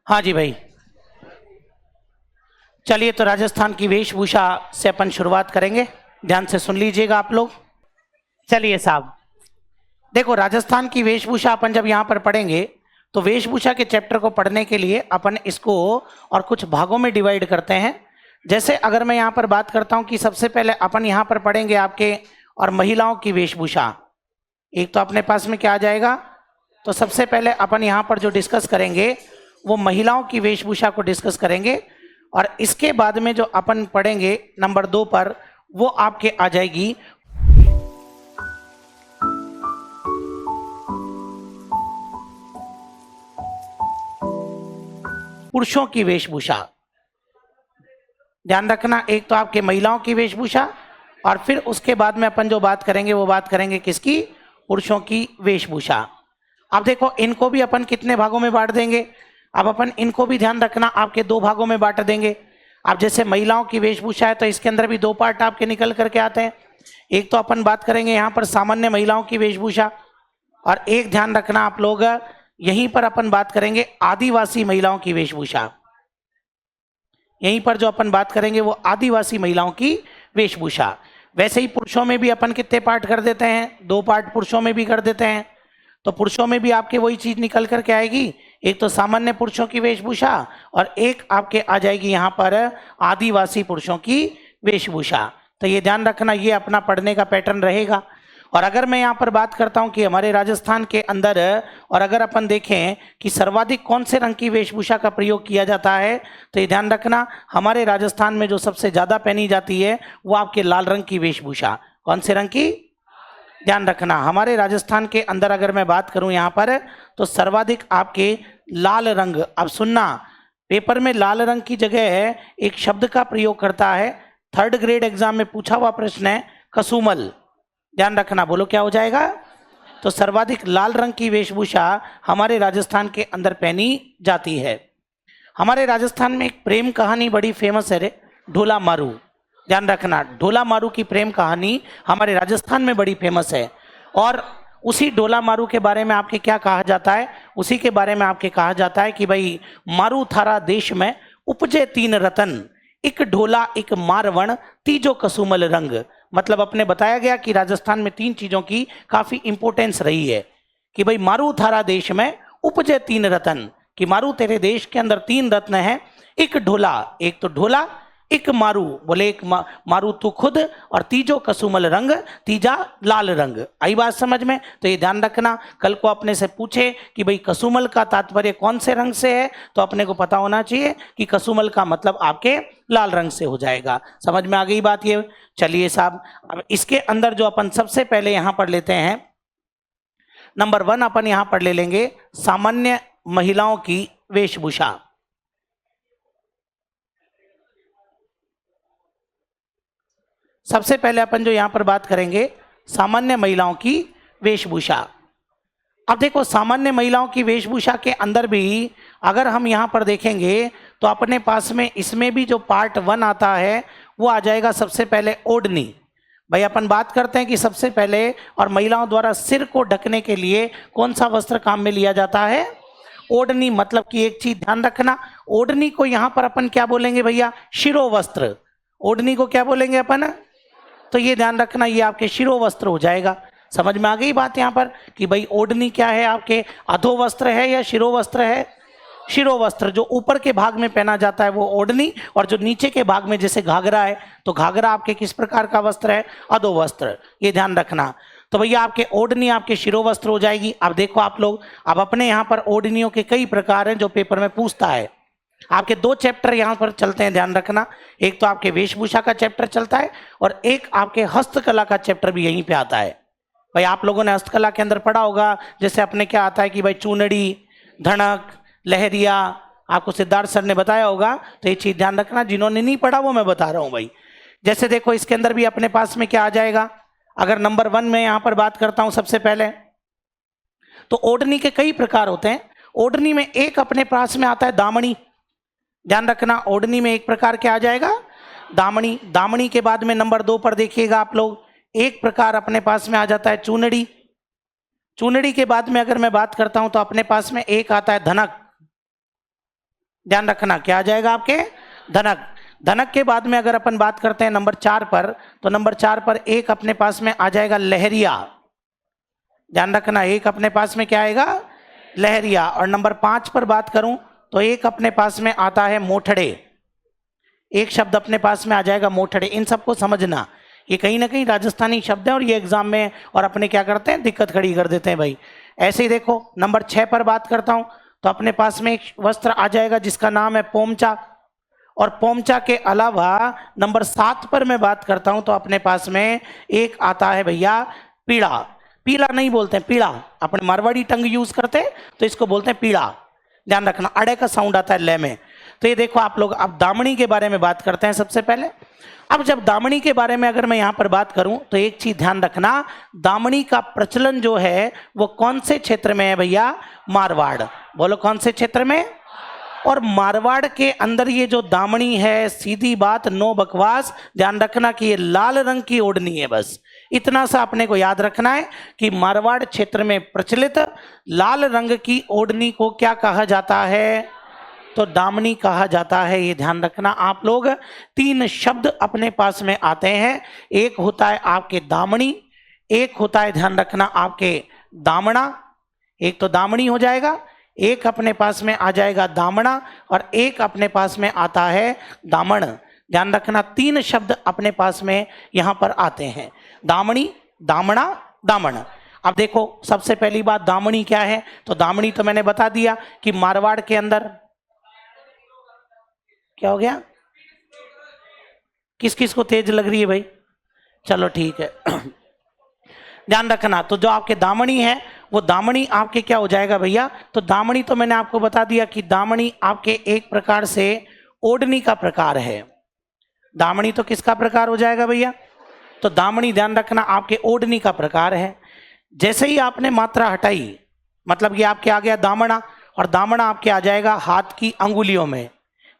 हाँ जी भाई, चलिए तो राजस्थान की वेशभूषा से अपन शुरुआत करेंगे। ध्यान से सुन लीजिएगा आप लोग। चलिए साहब, देखो राजस्थान की वेशभूषा अपन जब यहाँ पर पढ़ेंगे तो वेशभूषा के चैप्टर को पढ़ने के लिए अपन इसको और कुछ भागों में डिवाइड करते हैं। जैसे अगर मैं यहाँ पर बात करता हूँ कि सबसे पहले अपन यहाँ पर पढ़ेंगे आपके और महिलाओं की वेशभूषा। एक तो अपने पास में क्या आ जाएगा, तो सबसे पहले अपन यहाँ पर जो डिस्कस करेंगे वो महिलाओं की वेशभूषा को डिस्कस करेंगे। और इसके बाद में जो अपन पढ़ेंगे नंबर 2 पर, वो आपके आ जाएगी पुरुषों की वेशभूषा। ध्यान रखना, एक तो आपके महिलाओं की वेशभूषा और फिर उसके बाद में अपन जो बात करेंगे वो बात करेंगे किसकी, पुरुषों की वेशभूषा। अब देखो इनको भी अपन कितने भागों में बांट देंगे। अब अपन इनको भी ध्यान रखना आपके 2 भागों में बांट देंगे। अब जैसे महिलाओं की वेशभूषा है तो इसके अंदर भी 2 पार्ट आपके निकल करके आते हैं। एक तो अपन बात करेंगे यहाँ पर सामान्य महिलाओं की वेशभूषा, और एक ध्यान रखना आप लोग यहीं पर अपन बात करेंगे आदिवासी महिलाओं की वेशभूषा। यहीं पर जो अपन बात करेंगे वो आदिवासी महिलाओं की वेशभूषा। वैसे ही पुरुषों में भी अपन कितने पार्ट कर देते हैं, 2 पार्ट पुरुषों में भी कर देते हैं। तो पुरुषों में भी आपके वही चीज निकल करके आएगी, एक तो सामान्य पुरुषों की वेशभूषा और एक आपके आ जाएगी यहाँ पर आदिवासी पुरुषों की वेशभूषा। तो ये ध्यान रखना, ये अपना पढ़ने का पैटर्न रहेगा। और अगर मैं यहाँ पर बात करता हूँ कि हमारे राजस्थान के अंदर, और अगर अपन देखें कि सर्वाधिक कौन से रंग की वेशभूषा का प्रयोग किया जाता है, तो ये ध्यान रखना हमारे राजस्थान में जो सबसे ज़्यादा पहनी जाती है वो आपके लाल रंग की वेशभूषा। कौन से रंग की, ध्यान रखना हमारे राजस्थान के अंदर अगर मैं बात करूं यहाँ पर, तो सर्वाधिक आपके लाल रंग। अब सुनना, पेपर में लाल रंग की जगह है एक शब्द का प्रयोग करता है, 3rd ग्रेड एग्जाम में पूछा हुआ प्रश्न है कसूमल। ध्यान रखना, बोलो क्या हो जाएगा। तो सर्वाधिक लाल रंग की वेशभूषा हमारे राजस्थान के अंदर पहनी जाती है। हमारे राजस्थान में एक प्रेम कहानी बड़ी फेमस है रे, ढोला मारू। ध्यान रखना, ढोला मारू की प्रेम कहानी हमारे राजस्थान में बड़ी फेमस है। और उसी ढोला मारू के बारे में आपके क्या कहा जाता है, उसी के बारे में आपके कहा जाता है कि भाई मारू थारा देश में उपजे 3 रतन, एक ढोला एक मारवण तीजो कसुमल रंग। मतलब अपने बताया गया कि राजस्थान में 3 चीजों की काफी इंपोर्टेंस रही है कि भाई मारू थारा देश में उपजे 3 रतन, कि मारू तेरे देश के अंदर 3 रत्न हैं, एक ढोला, एक तो ढोला, एक मारू, बोले एक मारू तू खुद, और तीजो कसुमल रंग, तीजा लाल रंग। आई बात समझ में। तो ये ध्यान रखना, कल को अपने से पूछे कि भाई कसुमल का तात्पर्य कौन से रंग से है, तो अपने को पता होना चाहिए कि कसुमल का मतलब आपके लाल रंग से हो जाएगा। समझ में आ गई बात ये। चलिए साहब, अब इसके अंदर जो अपन सबसे पहले यहां पर लेते हैं नंबर 1, अपन यहां पर ले लेंगे सामान्य महिलाओं की वेशभूषा। सबसे पहले अपन जो यहां पर बात करेंगे सामान्य महिलाओं की वेशभूषा। अब देखो सामान्य महिलाओं की वेशभूषा के अंदर भी अगर हम यहां पर देखेंगे तो अपने पास में इसमें भी जो पार्ट 1 आता है वो आ जाएगा सबसे पहले ओढ़नी। भाई अपन बात करते हैं कि सबसे पहले और महिलाओं द्वारा सिर को ढकने के लिए कौन सा वस्त्र काम में लिया जाता है, ओढ़नी। मतलब कि एक चीज ध्यान रखना, ओढ़नी को यहां पर अपन क्या बोलेंगे भैया, शिरो वस्त्र। ओढ़नी को क्या बोलेंगे अपन, तो ये ध्यान रखना ये आपके शिरो वस्त्र हो जाएगा। समझ में आ गई बात यहाँ पर कि भाई ओढ़नी क्या है, आपके अधो वस्त्र है या शिरो वस्त्र है, शिरो वस्त्र। जो ऊपर के भाग में पहना जाता है वो ओढ़नी, और जो नीचे के भाग में जैसे घाघरा है, तो घाघरा आपके किस प्रकार का वस्त्र है, अधो वस्त्र। ये ध्यान रखना। तो भैया आपके ओढ़नी आपके शिरो वस्त्र हो जाएगी। अब देखो आप लोग, अब अपने यहाँ पर ओढ़नियों के कई प्रकार हैं जो पेपर में पूछता है। आपके 2 चैप्टर यहाँ पर चलते हैं, ध्यान रखना। एक तो आपके वेशभूषा का चैप्टर चलता है और एक आपके हस्तकला का चैप्टर भी यहीं पे आता है। भाई आप लोगों ने हस्तकला के अंदर पढ़ा होगा, जैसे अपने क्या आता है कि भाई चूनड़ी, धनक, लहरिया, आपको सिद्धार्थ सर ने बताया होगा। तो ये चीज ध्यान रखना, जिन्होंने नहीं पढ़ा वो मैं बता रहा हूँ भाई। जैसे देखो इसके अंदर भी अपने पास में क्या आ जाएगा, अगर नंबर 1 में यहाँ पर बात करता हूँ सबसे पहले, तो ओढ़नी के कई प्रकार होते हैं। ओढ़नी में एक अपने पास में आता है दामनी। ध्यान रखना, ओढ़नी में एक प्रकार क्या आ जाएगा, दामनी। दामनी के बाद में नंबर 2 पर देखिएगा आप लोग, एक प्रकार अपने पास में आ जाता है चूनड़ी। चूनड़ी के बाद में अगर मैं बात करता हूं तो अपने पास में एक आता है धनक। ध्यान रखना क्या आ जाएगा आपके, धनक। धनक के बाद में अगर अपन बात करते हैं नंबर 4 पर, तो नंबर 4 पर एक अपने पास में आ जाएगा लहरिया। ध्यान रखना एक अपने पास में क्या आएगा, लहरिया। और नंबर 5 पर बात करूं तो एक अपने पास में आता है मोठड़े। एक शब्द अपने पास में आ जाएगा मोठड़े। इन सबको समझना, ये कहीं ना कहीं राजस्थानी शब्द है और ये एग्जाम में और अपने क्या करते हैं, दिक्कत खड़ी कर देते हैं भाई। ऐसे ही देखो नंबर 6 पर बात करता हूं तो अपने पास में एक वस्त्र आ जाएगा जिसका नाम है पोमचा। और पोमचा के अलावा नंबर 7 पर मैं बात करता हूं तो अपने पास में एक आता है भैया पीड़ा। पीला नहीं बोलते हैं, पीड़ा। अपने मारवाड़ी टंग यूज करते हैं तो इसको बोलते हैं पीड़ा। ध्यान रखना अड़े का साउंड आता है लय में। तो ये देखो आप लोग, अब दामनी के बारे में बात करते हैं सबसे पहले। अब जब दामनी के बारे में अगर मैं यहां पर बात करूं तो एक चीज ध्यान रखना, दामनी का प्रचलन जो है वो कौन से क्षेत्र में है भैया, मारवाड़। बोलो कौन से क्षेत्र में। और मारवाड़ के अंदर ये जो दामनी है, सीधी बात नो बकवास, ध्यान रखना कि ये लाल रंग की ओढ़नी है। बस इतना सा अपने को याद रखना है कि मारवाड़ क्षेत्र में प्रचलित लाल रंग की ओढ़नी को क्या कहा जाता है, तो दामनी कहा जाता है। ये ध्यान रखना आप लोग। 3 शब्द अपने पास में आते हैं, एक होता है आपके दामनी, एक होता है ध्यान रखना आपके दामना, एक तो दामनी हो जाएगा, एक अपने पास में आ जाएगा दामना, और एक अपने पास में आता है दामन। ध्यान रखना 3 शब्द अपने पास में यहां पर आते हैं, दामनी, दामना, दामन। अब देखो सबसे पहली बात दामनी क्या है, तो दामनी तो मैंने बता दिया कि मारवाड़ के अंदर क्या हो गया, किस किस को तेज लग रही है भाई, चलो ठीक है। ध्यान रखना तो जो आपके दामनी है वो दामनी आपके क्या हो जाएगा भैया, तो दामनी तो मैंने आपको बता दिया कि दामनी आपके एक प्रकार से ओढ़नी का प्रकार है। दामनी तो किसका प्रकार हो जाएगा भैया, तो दामनी ध्यान रखना आपके ओढ़नी का प्रकार है। जैसे ही आपने मात्रा हटाई, मतलब ये आपके आ गया दामना, और दामना आपके आ जाएगा हाथ की अंगुलियों में।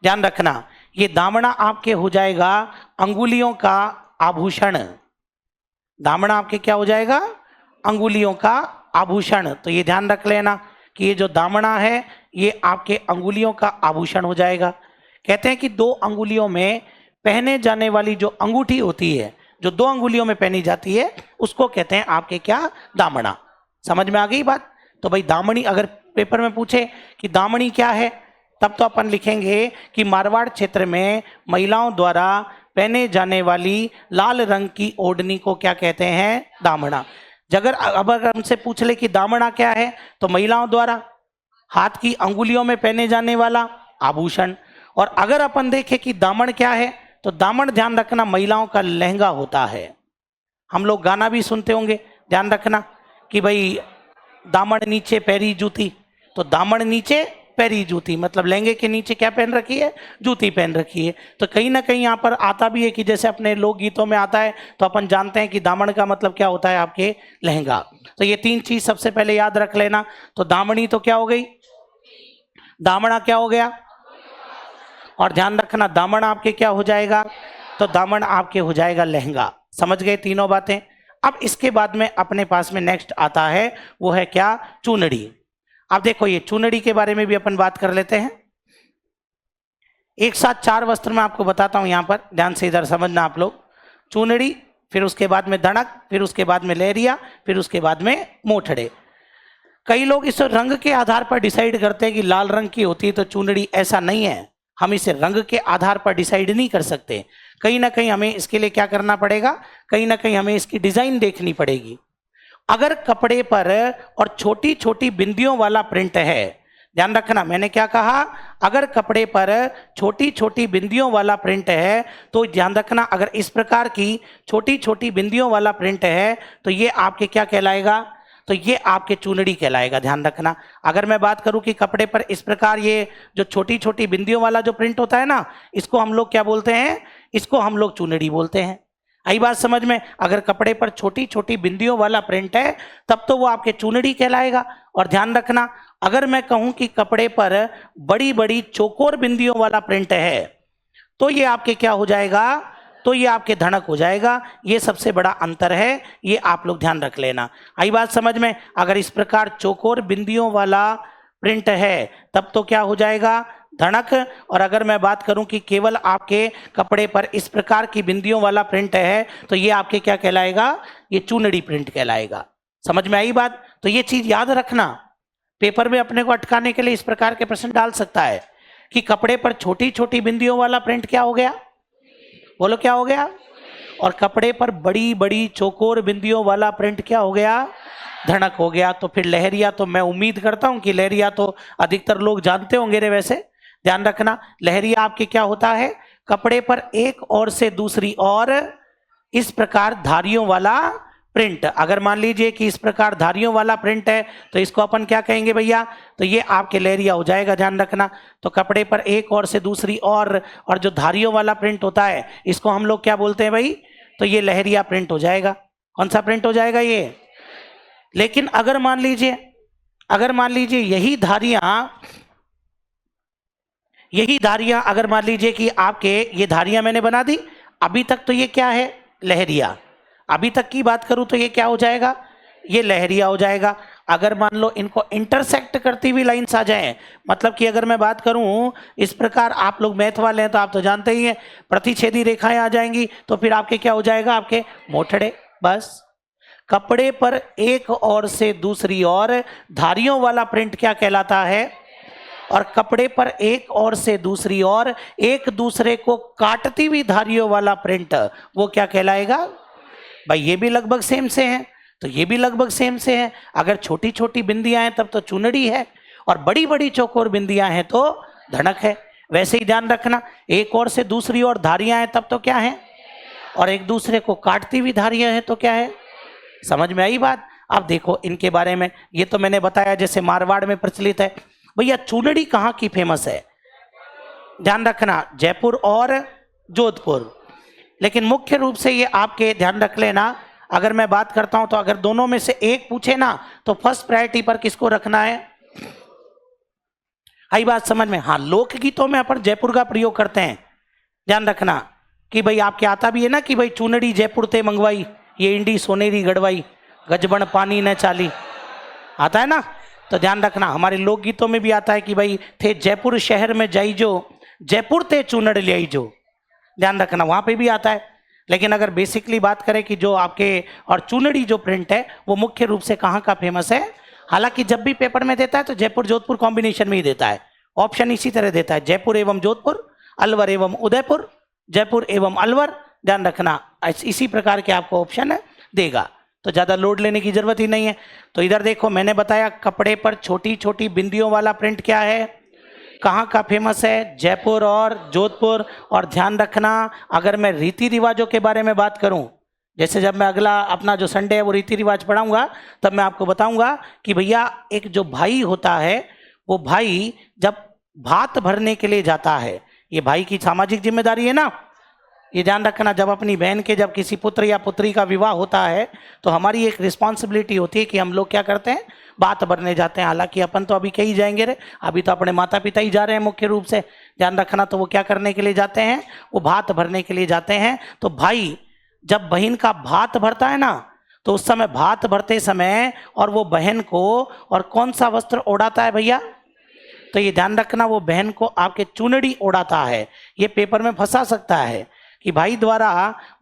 ध्यान रखना ये दामना आपके हो जाएगा अंगुलियों का आभूषण। दामना आपके क्या हो जाएगा, अंगुलियों का आभूषण। तो ये ध्यान रख लेना कि ये जो दामना है ये आपके अंगुलियों का आभूषण हो जाएगा। कहते हैं कि 2 अंगुलियों में पहने जाने वाली जो अंगूठी होती है, जो 2 अंगुलियों में पहनी जाती है, उसको कहते हैं आपके क्या, दामना। समझ में आ गई बात। तो भाई दामनी अगर पेपर में पूछे कि दामनी क्या है, तब तो अपन लिखेंगे कि मारवाड़ क्षेत्र में महिलाओं द्वारा पहने जाने वाली लाल रंग की ओढ़नी को क्या कहते हैं, दामना। अगर हमसे पूछ ले कि दामना क्या है, तो महिलाओं द्वारा हाथ की अंगुलियों में पहने जाने वाला आभूषण। और अगर अपन देखें कि दामन क्या है, तो दामन ध्यान रखना महिलाओं का लहंगा होता है। हम लोग गाना भी सुनते होंगे, ध्यान रखना कि भाई दामन नीचे पैरी जूती, तो दामन नीचे पैरी जूती, मतलब लहंगे के नीचे क्या पहन रखी है, जूती पहन रखी है। तो कहीं ना कहीं यहाँ पर आता भी है कि जैसे अपने लोकगीतों में आता है, तो अपन जानते हैं कि दामन का मतलब क्या होता है, आपके लहंगा। तो ये 3 चीज सबसे पहले याद रख लेना। तो दामनी तो क्या हो गई, दामना क्या हो गया, और ध्यान रखना दामन आपके क्या हो जाएगा, तो दामन आपके हो जाएगा लहंगा। समझ गए तीनों बातें। अब इसके बाद में अपने पास में नेक्स्ट आता है वो है क्या, चुनड़ी। अब देखो ये चुनड़ी के बारे में भी अपन बात कर लेते हैं। एक साथ 4 वस्त्र मैं आपको बताता हूं, यहां पर ध्यान से इधर समझना आप लोग। चुनड़ी, फिर उसके बाद में दणक, फिर उसके बाद में लहरिया, फिर उसके बाद में मोठड़े। कई लोग इस रंग के आधार पर डिसाइड करते हैं कि लाल रंग की होती है तो चुनड़ी, ऐसा नहीं है। हम इसे रंग के आधार पर डिसाइड नहीं कर सकते। कहीं ना कहीं हमें इसके लिए क्या करना पड़ेगा, कहीं ना कहीं हमें इसकी डिजाइन देखनी पड़ेगी। अगर कपड़े पर और छोटी छोटी बिंदियों वाला प्रिंट है, ध्यान रखना मैंने क्या कहा, अगर कपड़े पर छोटी छोटी बिंदियों वाला प्रिंट है, तो ध्यान रखना अगर इस प्रकार की छोटी छोटी बिंदियों वाला प्रिंट है तो ये आपके क्या कहलाएगा, तो ये आपके चुनड़ी कहलाएगा। ध्यान रखना अगर मैं बात करूं कि कपड़े पर इस प्रकार ये जो छोटी छोटी बिंदियों वाला जो प्रिंट होता है ना, इसको हम लोग क्या बोलते हैं, इसको हम लोग चुनड़ी बोलते हैं। आई बात समझ में। अगर कपड़े पर छोटी छोटी बिंदियों वाला प्रिंट है तब तो वो आपके चुनड़ी कहलाएगा। और ध्यान रखना अगर मैं कहूं कि कपड़े पर बड़ी बड़ी चौकोर बिंदियों वाला प्रिंट है तो ये आपके क्या हो जाएगा, तो ये आपके धनक हो जाएगा। ये सबसे बड़ा अंतर है, ये आप लोग ध्यान रख लेना। आई बात समझ में। अगर इस प्रकार चौकोर बिंदियों वाला प्रिंट है तब तो क्या हो जाएगा, धड़क। और अगर मैं बात करूं कि केवल आपके कपड़े पर इस प्रकार की बिंदियों वाला प्रिंट है तो ये आपके क्या कहलाएगा, ये चूनड़ी प्रिंट कहलाएगा। समझ में आई बात? तो ये चीज याद रखना, पेपर में अपने को अटकाने के लिए इस प्रकार के प्रश्न डाल सकता है कि कपड़े पर छोटी छोटी बिंदियों वाला प्रिंट क्या हो गया, बोलो क्या हो गया, और कपड़े पर बड़ी बड़ी चौकोर बिंदियों वाला प्रिंट क्या हो गया, धड़क हो गया। तो फिर लहरिया तो मैं उम्मीद करता हूं कि लहरिया तो अधिकतर लोग जानते होंगे रे। वैसे ध्यान रखना, लहरिया आपके क्या होता है, कपड़े पर एक ओर से दूसरी ओर इस प्रकार धारियों वाला प्रिंट। अगर मान लीजिए कि इस प्रकार धारियों वाला प्रिंट है तो इसको अपन क्या कहेंगे भैया, तो ये आपके लहरिया हो जाएगा, ध्यान रखना। तो कपड़े पर एक ओर से दूसरी और जो धारियों वाला प्रिंट होता है इसको हम लोग क्या बोलते हैं भाई, तो ये लहरिया प्रिंट हो जाएगा। कौन सा प्रिंट हो जाएगा ये? लेकिन अगर मान लीजिए यही धारियां अगर मान लीजिए कि आपके ये धारियां मैंने बना दी, अभी तक तो ये क्या है, लहरिया। अभी तक की बात करूं तो ये क्या हो जाएगा, ये लहरिया हो जाएगा। अगर मान लो इनको इंटरसेक्ट करती हुई लाइंस आ जाएं, मतलब कि अगर मैं बात करूं इस प्रकार, आप लोग मैथ वाले हैं तो आप तो जानते ही हैं, प्रतिच्छेदी रेखाएं आ जाएंगी तो फिर आपके क्या हो जाएगा, आपके मोठड़े। बस कपड़े पर एक ओर से दूसरी ओर धारियों वाला प्रिंट क्या कहलाता है, और कपड़े पर एक ओर से दूसरी ओर एक दूसरे को काटती हुई धारियों वाला प्रिंट वो क्या कहलाएगा भाई। ये भी लगभग सेम से हैं तो ये भी लगभग सेम से हैं। अगर छोटी छोटी बिंदियां हैं तब तो चुनड़ी है, और बड़ी बड़ी चौकोर बिंदियां हैं तो धड़क है। वैसे ही ध्यान रखना, एक ओर से दूसरी ओर धारियां हैं तब तो क्या है, और एक दूसरे को काटती हुई धारियां हैं तो क्या है। समझ में आई बात? अब देखो इनके बारे में, ये तो मैंने बताया जैसे मारवाड़ में प्रचलित है। भैया चूनड़ी कहाँ की फेमस है, ध्यान रखना, जयपुर और जोधपुर। लेकिन मुख्य रूप से ये आपके ध्यान रख लेना, अगर मैं बात करता हूं तो अगर दोनों में से एक पूछे ना तो फर्स्ट प्रायोरिटी पर किसको रखना है। आई बात समझ में? हाँ, लोकगीतों में अपन जयपुर का प्रयोग करते हैं, ध्यान रखना कि भाई आपके आता भी है ना कि भाई चूनड़ी जयपुर ते मंगवाई, ये इंडी सोनेरी गढ़वाई, गजबन पानी न चाली, आता है ना। तो ध्यान रखना, हमारे लोकगीतों में भी आता है कि भाई थे जयपुर शहर में जाई जो, जयपुर ते चूनड़ ले आई जो, ध्यान रखना वहां पे भी आता है। लेकिन अगर बेसिकली बात करें कि जो आपके और चूनड़ी जो प्रिंट है वो मुख्य रूप से कहाँ का फेमस है, हालांकि जब भी पेपर में देता है तो जयपुर जोधपुर कॉम्बिनेशन में ही देता है, ऑप्शन इसी तरह देता है, जयपुर एवं जोधपुर, अलवर एवं उदयपुर, जयपुर एवं अलवर, ध्यान रखना इसी प्रकार के आपको ऑप्शन देगा, तो ज़्यादा लोड लेने की जरूरत ही नहीं है। तो इधर देखो मैंने बताया कपड़े पर छोटी छोटी बिंदियों वाला प्रिंट क्या है, कहाँ का फेमस है, जयपुर और जोधपुर। और ध्यान रखना, अगर मैं रीति रिवाजों के बारे में बात करूं, जैसे जब मैं अगला अपना जो संडे है वो रीति रिवाज पढ़ाऊंगा तब मैं आपको बताऊंगा कि भैया एक जो भाई होता है वो भाई जब भात भरने के लिए जाता है, ये भाई की सामाजिक जिम्मेदारी है ना, ये ध्यान रखना। जब अपनी बहन के जब किसी पुत्र या पुत्री का विवाह होता है तो हमारी एक रिस्पॉन्सिबिलिटी होती है कि हम लोग क्या करते हैं, बात भरने जाते हैं। हालांकि अपन तो अभी कहीं जाएंगे रे, अभी तो अपने माता पिता ही जा रहे हैं मुख्य रूप से, ध्यान रखना। तो वो क्या करने के लिए जाते हैं, वो भात भरने के लिए जाते हैं। तो भाई जब बहन का भात भरता है ना तो उस समय भात भरते समय और वो बहन को और कौन सा वस्त्र ओढ़ाता है भैया, तो ये ध्यान रखना वो बहन को आपके चुनड़ी ओढ़ाता है। ये पेपर में फंसा सकता है कि भाई द्वारा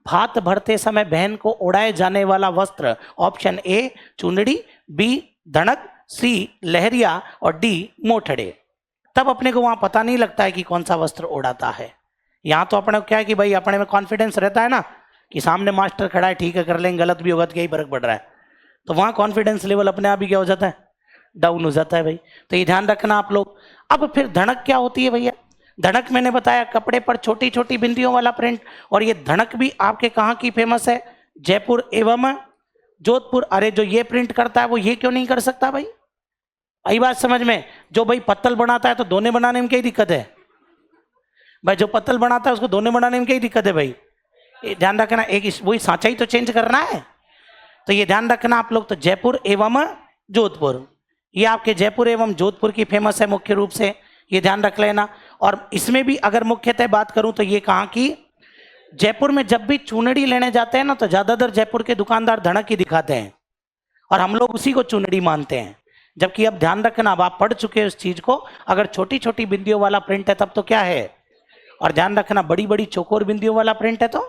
भात भरते समय बहन को ओढ़ाए जाने वाला वस्त्र, ऑप्शन ए चुनड़ी, बी धड़क, सी लहरिया और डी मोठड़े। तब अपने को वहां पता नहीं लगता है कि कौन सा वस्त्र ओढ़ाता है। यहाँ तो अपने को क्या है कि भाई अपने में कॉन्फिडेंस रहता है ना कि सामने मास्टर खड़ा है, ठीक है कर लेंगे, गलत भी होगा तो क्या ही फर्क पड़ रहा है। तो वहाँ कॉन्फिडेंस लेवल अपने आप ही क्या हो जाता है, डाउन हो जाता है भाई। तो ये ध्यान रखना आप लोग। अब फिर धड़क क्या होती है भैया, धड़क मैंने बताया कपड़े पर छोटी छोटी बिंदियों वाला प्रिंट, और ये धड़क भी आपके कहाँ की फेमस है, जयपुर एवं जोधपुर। अरे जो ये प्रिंट करता है वो ये क्यों नहीं कर सकता भाई, आई बात समझ में। जो भाई पत्तल बनाता है तो दोने बनाने में क्या दिक्कत है भाई, जो पत्तल बनाता है उसको दोने बनाने में क्या दिक्कत है भाई। ये ध्यान रखना, एक वही सांचा ही तो चेंज करना है। तो ये ध्यान रखना आप लोग। तो जयपुर एवं जोधपुर, ये आपके जयपुर एवं जोधपुर की फेमस है मुख्य रूप से, ये ध्यान रख लेना। और इसमें भी अगर मुख्यतः बात करूं तो ये कहाँ की, जयपुर में जब भी चुनड़ी लेने जाते हैं ना तो ज्यादातर जयपुर के दुकानदार धड़क ही दिखाते हैं और हम लोग उसी को चुनड़ी मानते हैं। जबकि अब ध्यान रखना, अब आप पढ़ चुके हैं उस चीज को, अगर छोटी छोटी बिंदियों वाला प्रिंट है तब तो क्या है, और ध्यान रखना बड़ी बड़ी चौकोर बिंदियों वाला प्रिंट है तो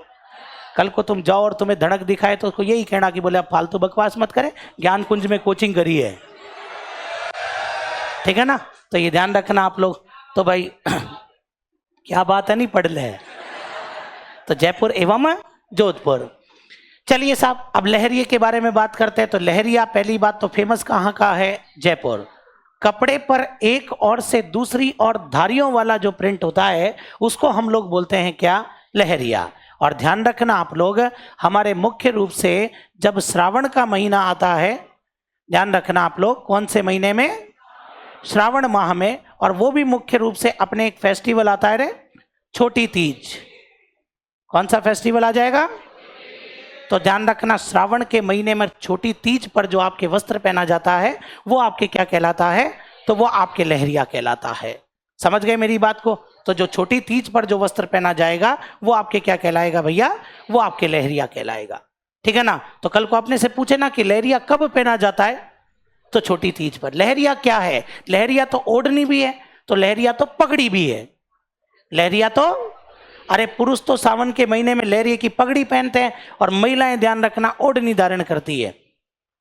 कल को तुम जाओ और तुम्हें धड़क दिखाए तो उसको यही कहना कि बोले आप फालतू बकवास मत करें, ज्ञान कुंज में कोचिंग करी है, ठीक है ना। तो ये ध्यान रखना आप लोग। तो भाई क्या बात है, नहीं पढ़ ले। तो जयपुर एवं जोधपुर। चलिए साहब, अब लहरिये के बारे में बात करते हैं। तो लहरिया पहली बात तो फेमस कहाँ का है, जयपुर। कपड़े पर एक और से दूसरी और धारियों वाला जो प्रिंट होता है उसको हम लोग बोलते हैं क्या, लहरिया। और ध्यान रखना आप लोग, हमारे मुख्य रूप से जब श्रावण का महीना आता है, ध्यान रखना आप लोग कौन से महीने में, श्रावण माह में, और वो भी मुख्य रूप से अपने एक फेस्टिवल आता है रे, छोटी तीज। कौन सा फेस्टिवल आ जाएगा, तो ध्यान रखना श्रावण के महीने में छोटी तीज पर जो आपके वस्त्र पहना जाता है वो आपके क्या कहलाता है, तो वो आपके लहरिया कहलाता है। समझ गए मेरी बात को। तो जो छोटी तीज पर जो वस्त्र पहना जाएगा वो आपके क्या कहलाएगा भैया, वो आपके लहरिया कहलाएगा, ठीक है ना। तो कल को अपने से पूछे ना कि लहरिया कब पहना जाता है, तो छोटी तीज पर। लहरिया क्या है, लहरिया तो ओढ़नी भी है, तो लहरिया तो पगड़ी भी है। लहरिया तो, अरे पुरुष तो सावन के महीने में लहरिये की पगड़ी पहनते हैं और महिलाएं ध्यान रखना ओढ़नी धारण करती है।